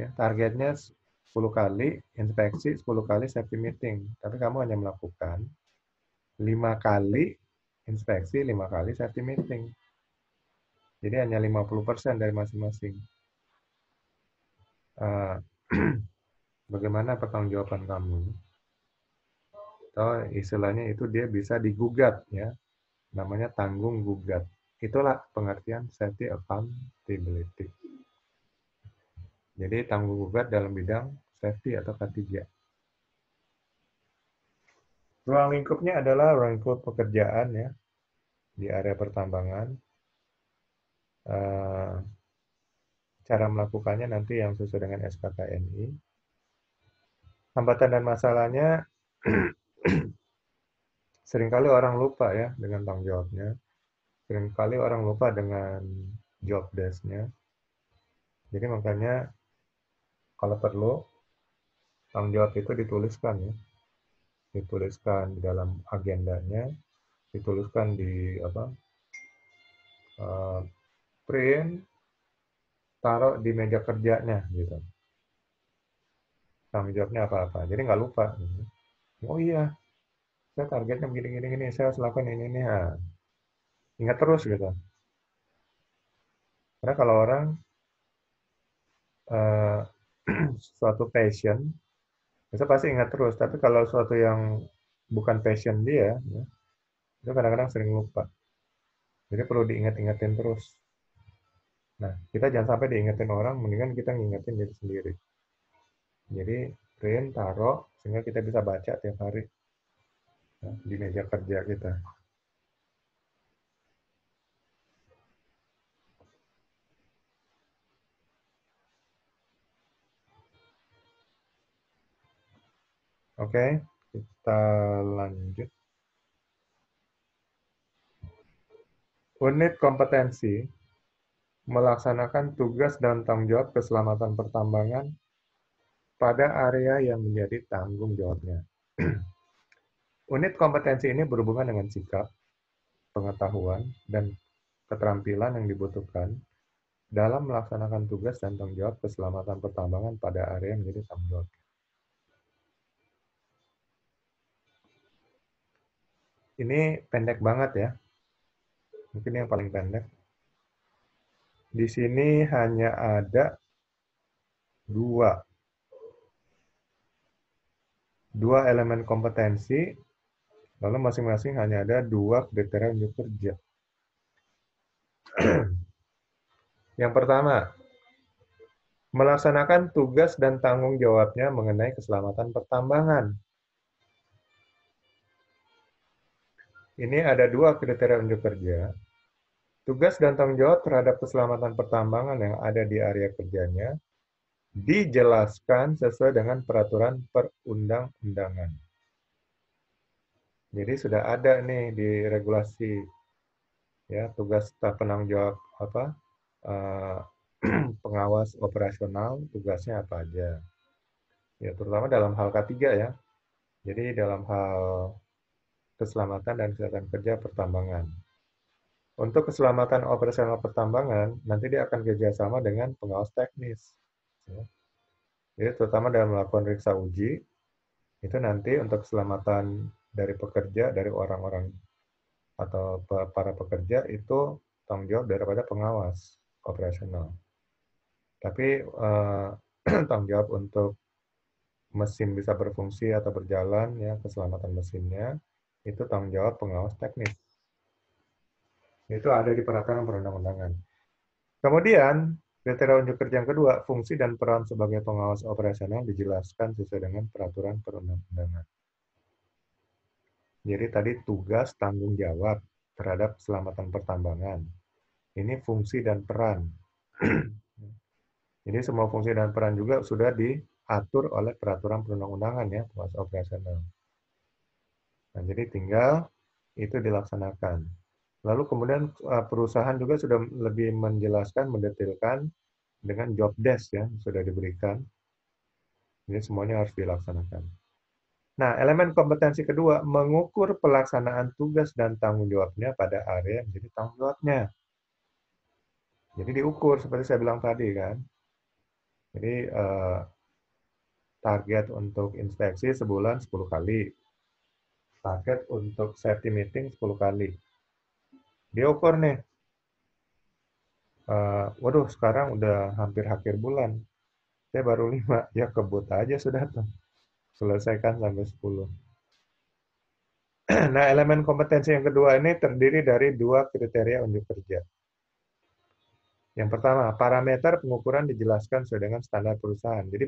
[SPEAKER 1] Ya, targetnya 10 kali inspeksi, 10 kali safety meeting. Tapi kamu hanya melakukan 5 kali inspeksi, 5 kali safety meeting. Jadi hanya 50% dari masing-masing. Bagaimana pertanggungjawaban kamu? Atau istilahnya itu dia bisa digugat ya. Namanya tanggung gugat. Itulah pengertian safety accountability. Jadi tanggung gugat dalam bidang safety atau K3. Ruang lingkupnya adalah ruang lingkup pekerjaan ya di area pertambangan. Cara melakukannya nanti yang sesuai dengan SKKNI. Hambatan dan masalahnya seringkali orang lupa ya dengan tanggung jawabnya. Seringkali orang lupa dengan job desk-nya. Jadi makanya kalau perlu tanggung jawab itu dituliskan ya. Dituliskan di dalam agendanya, dituliskan di print, taruh di meja kerjanya gitu. Tanggung jawabnya apa-apa. Jadi nggak lupa. Gitu. Oh iya, saya targetnya begini-gini, saya harus lakukan ini. Nah, ingat terus gitu. Karena kalau orang suatu passion, bisa pasti ingat terus. Tapi kalau suatu yang bukan passion dia, ya, itu kadang-kadang sering lupa. Jadi perlu diingat-ingatin terus. Nah, kita jangan sampai diingetin orang, mendingan kita ngingetin diri sendiri. Jadi, print, taruh, sehingga kita bisa baca tiap hari ya, di meja kerja kita. Oke, kita lanjut. Unit kompetensi melaksanakan tugas dan tanggung jawab keselamatan pertambangan pada area yang menjadi tanggung jawabnya. Unit kompetensi ini berhubungan dengan sikap, pengetahuan, dan keterampilan yang dibutuhkan dalam melaksanakan tugas dan tanggung jawab keselamatan pertambangan pada area yang menjadi tanggung jawab. Ini pendek banget ya. Mungkin yang paling pendek. Di sini hanya ada dua elemen kompetensi, lalu masing-masing hanya ada 2 kriteria unjuk kerja. Yang pertama, melaksanakan tugas dan tanggung jawabnya mengenai keselamatan pertambangan. Ini ada 2 kriteria unjuk kerja. Tugas dan tanggung jawab terhadap keselamatan pertambangan yang ada di area kerjanya dijelaskan sesuai dengan peraturan perundang-undangan. Jadi sudah ada nih di regulasi ya tugas penanggung jawab pengawas operasional tugasnya apa aja. Ya terutama dalam hal K3 ya. Jadi dalam hal keselamatan dan kesehatan kerja pertambangan. Untuk keselamatan operasional pertambangan, nanti dia akan kerjasama dengan pengawas teknis. Ya. Jadi terutama dalam melakukan periksa uji, itu nanti untuk keselamatan dari pekerja, dari orang-orang atau para pekerja, itu tanggung jawab daripada pengawas operasional. Tapi tanggung jawab untuk mesin bisa berfungsi atau berjalan, ya keselamatan mesinnya, itu tanggung jawab pengawas teknis. Itu ada di peraturan perundang-undangan. Kemudian, kriteria unjuk kerja yang kedua, fungsi dan peran sebagai pengawas operasional dijelaskan sesuai dengan peraturan perundang-undangan. Jadi tadi tugas tanggung jawab terhadap keselamatan pertambangan. Ini fungsi dan peran. Jadi semua fungsi dan peran juga sudah diatur oleh peraturan perundang-undangan ya, pengawas operasional. Nah, jadi tinggal itu dilaksanakan. Lalu kemudian perusahaan juga sudah lebih menjelaskan, mendetailkan dengan job desk ya, sudah diberikan. Jadi semuanya harus dilaksanakan. Nah, elemen kompetensi kedua, mengukur pelaksanaan tugas dan tanggung jawabnya pada area yang menjadi tanggung jawabnya. Jadi diukur, seperti saya bilang tadi kan. Jadi target untuk inspeksi sebulan 10 kali. Target untuk safety meeting 10 kali. Diukur nih, waduh sekarang udah hampir akhir bulan, saya baru 5, ya kebut aja sudah tuh, selesaikan sampai 10. Nah, elemen kompetensi yang kedua ini terdiri dari 2 kriteria unjuk kerja. Yang pertama, parameter pengukuran dijelaskan sesuai dengan standar perusahaan. Jadi,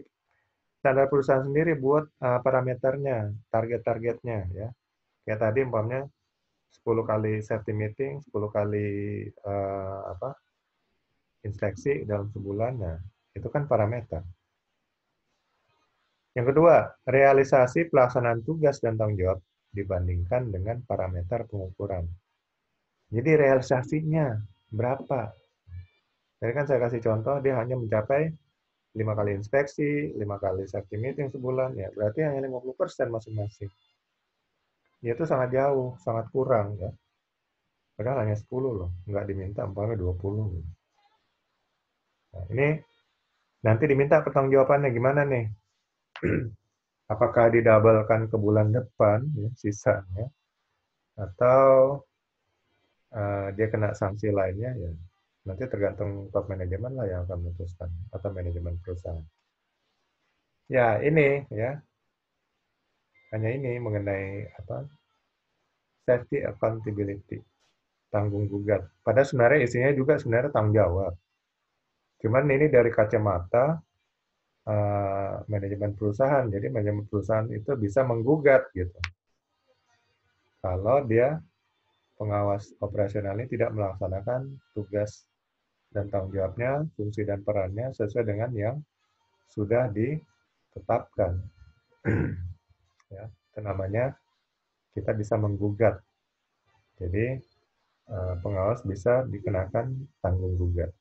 [SPEAKER 1] standar perusahaan sendiri buat parameternya, target-targetnya. Ya. Kayak tadi umpamanya 10 kali safety meeting, 10 kali inspeksi dalam sebulan, nah itu kan parameter. Yang kedua, realisasi pelaksanaan tugas dan tanggung jawab dibandingkan dengan parameter pengukuran. Jadi realisasinya berapa? Jadi kan saya kasih contoh, dia hanya mencapai 5 kali inspeksi, 5 kali safety meeting sebulan, ya berarti hanya 50% masing-masing. Ya itu sangat jauh, sangat kurang ya. Padahal hanya 10 loh, nggak diminta umpamanya 20. Nah, ini nanti diminta pertanggungjawabannya gimana nih? Apakah didabelkan ke bulan depan, ya, sisanya, atau dia kena sanksi lainnya, ya nanti tergantung top manajemen lah yang akan memutuskan, atau manajemen perusahaan. Ya ini ya, hanya ini mengenai safety accountability, tanggung gugat. Padahal sebenarnya isinya juga sebenarnya tanggung jawab. Cuman ini dari kacamata manajemen perusahaan. Jadi manajemen perusahaan itu bisa menggugat gitu. Kalau dia pengawas operasional ini tidak melaksanakan tugas dan tanggung jawabnya, fungsi dan perannya sesuai dengan yang sudah ditetapkan. Ya, itu namanya kita bisa menggugat. Jadi pengawas bisa dikenakan tanggung gugat.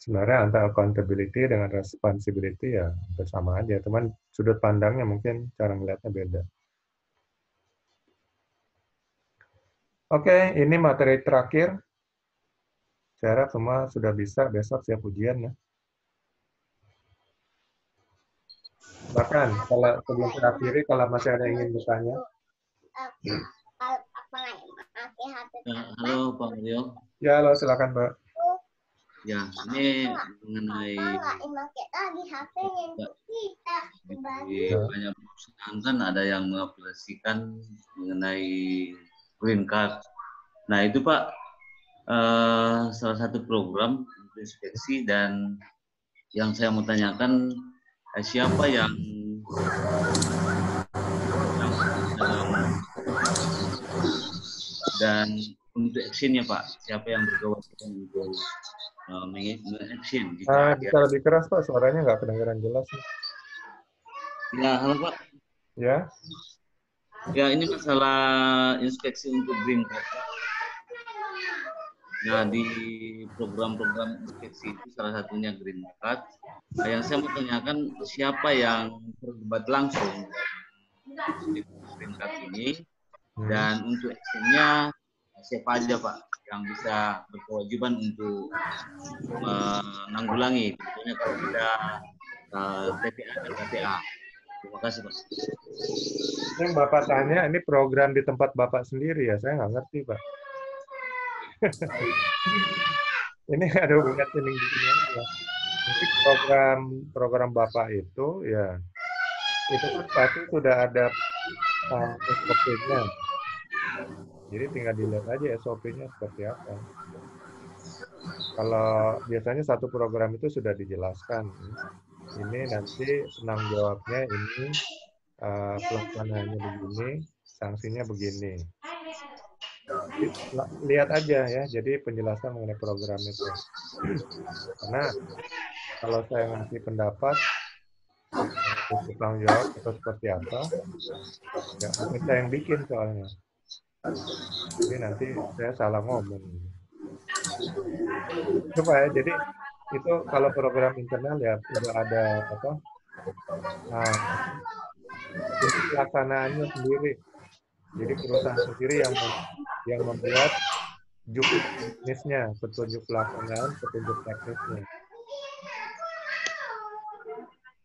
[SPEAKER 1] Sebenarnya antara accountability dengan responsibility ya bersama aja, teman sudut pandangnya mungkin cara melihatnya beda. Oke, ini materi terakhir. Saya harap semua sudah bisa besok siap ujian ya. Bahkan kalau sebelum saya akhiri, kalau masih ada yang ingin bertanya.
[SPEAKER 2] Halo Pak Mario.
[SPEAKER 1] Ya, halo silakan Pak.
[SPEAKER 2] Ya, ini mengenai banyak perusahaan kan ada yang mengaplikasikan mengenai green card. Nah itu Pak, salah satu program inspeksi, dan yang saya mau tanyakan siapa yang dan untuk actionnya Pak, siapa yang berkewajiban untuk meng-action?
[SPEAKER 1] Bisa lebih keras Pak, suaranya nggak kedengaran jelas.
[SPEAKER 2] Ya, halo Pak.
[SPEAKER 1] Ya.
[SPEAKER 2] Ya, ini masalah inspeksi untuk green card. Nah, di program-program inspeksi itu salah satunya green card. Nah, yang saya mau tanyakan, siapa yang terlibat langsung di green card ini, dan untuk actionnya siapa aja Pak yang bisa berkewajiban untuk menanggulangi, tentunya kalau ada TPA dan KTA. Terima kasih Pak.
[SPEAKER 1] Yang Bapak tanya, ini program di tempat Bapak sendiri ya? Saya nggak ngerti, Pak. Ini ada hubungan ini ya. Jadi program Bapak itu ya, itu kan pasti sudah ada SOP-nya. Jadi tinggal dilihat aja SOP-nya seperti apa. Kalau biasanya satu program itu sudah dijelaskan. Ini nanti penanggung jawabnya ini, pelaksanaannya begini, sanksinya begini. Lihat aja ya, jadi penjelasan mengenai program itu. Karena kalau saya ngasih pendapat, tanggung jawab atau seperti apa, ya bukan saya yang bikin soalnya. Jadi nanti saya salah ngomong. Coba ya, jadi itu kalau program internal ya udah ada apa? Jadi pelaksanaannya sendiri. Jadi perusahaan sendiri yang membuat teknisnya, petunjuk pelaksanaan, petunjuk teknisnya.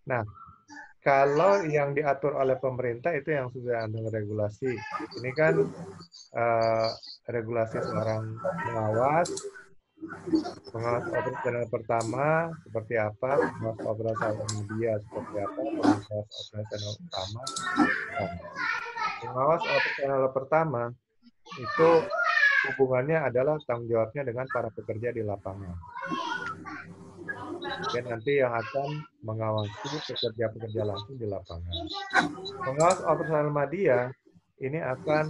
[SPEAKER 1] Nah, kalau yang diatur oleh pemerintah itu yang sudah ada regulasi. Ini kan regulasi seorang pengawas operasional pertama seperti apa, pengawas operasional media seperti apa, pengawas operasional utama. Nah, pengawas operasional pertama itu hubungannya adalah tanggung jawabnya dengan para pekerja di lapangan. Dan nanti yang akan mengawasi pekerja-pekerja langsung di lapangan. Pengawas operasional media ini akan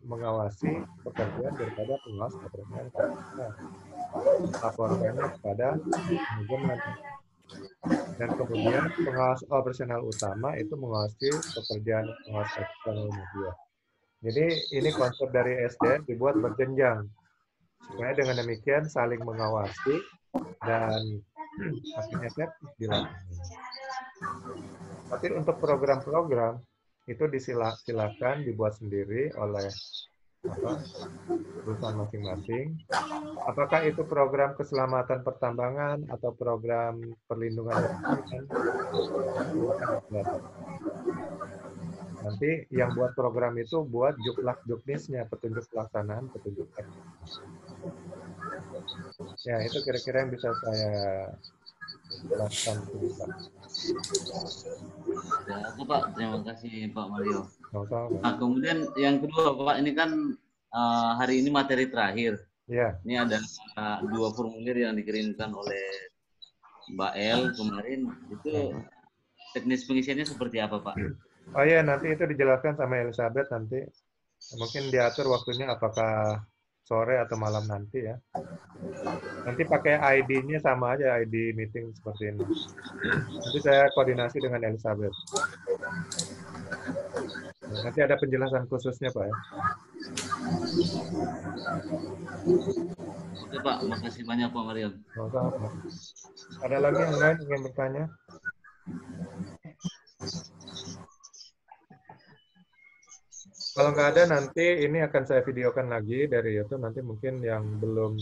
[SPEAKER 1] mengawasi pekerjaan daripada pengawas operasional pertama. Laporkannya kepada manajemen. Dan kemudian pengawas operasional utama itu mengawasi pekerjaan pengawas operasional media. Jadi ini konsep dari SDM dibuat berjenjang supaya dengan demikian saling mengawasi dan akhirnya efektif di lapangan. Tapi untuk program-program itu silakan dibuat sendiri oleh perusahaan masing-masing. Apakah itu program keselamatan pertambangan atau program perlindungan lingkungan? Nanti yang buat program itu buat juknisnya, petunjuk pelaksanaan, petunjuk teknis. Ya, itu kira-kira yang bisa saya jelaskan.
[SPEAKER 2] Ya, itu Pak, terima kasih Pak Mario.
[SPEAKER 1] Sama-sama.
[SPEAKER 2] Nah, kemudian yang kedua Pak, ini kan hari ini materi terakhir.
[SPEAKER 1] Ya.
[SPEAKER 2] Ini ada 2 formulir yang dikirimkan oleh Mbak El kemarin. Itu teknis pengisiannya seperti apa Pak?
[SPEAKER 1] Oh iya, nanti itu dijelaskan sama Elizabeth nanti. Mungkin diatur waktunya apakah sore atau malam nanti ya. Nanti pakai ID-nya sama aja, ID meeting seperti ini. Nanti saya koordinasi dengan Elizabeth. Nanti ada penjelasan khususnya Pak ya.
[SPEAKER 2] Oke Pak, makasih banyak Pak Mario.
[SPEAKER 1] Sama-sama. Ada lagi yang lain ingin bertanya? Kalau nggak ada nanti ini akan saya videokan lagi dari YouTube. Nanti mungkin yang belum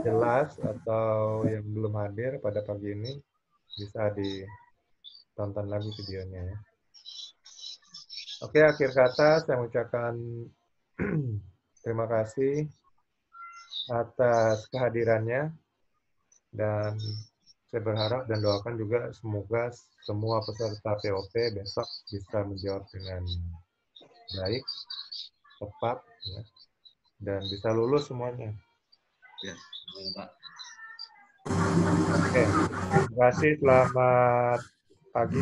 [SPEAKER 1] jelas atau yang belum hadir pada pagi ini bisa ditonton lagi videonya ya. Oke, akhir kata saya mengucapkan terima kasih atas kehadirannya dan saya berharap dan doakan juga semoga semua peserta POP besok bisa menjawab dengan baik, tepat, ya, dan bisa lulus semuanya.
[SPEAKER 2] Ya, Pak.
[SPEAKER 1] Oke, terima kasih. Selamat pagi.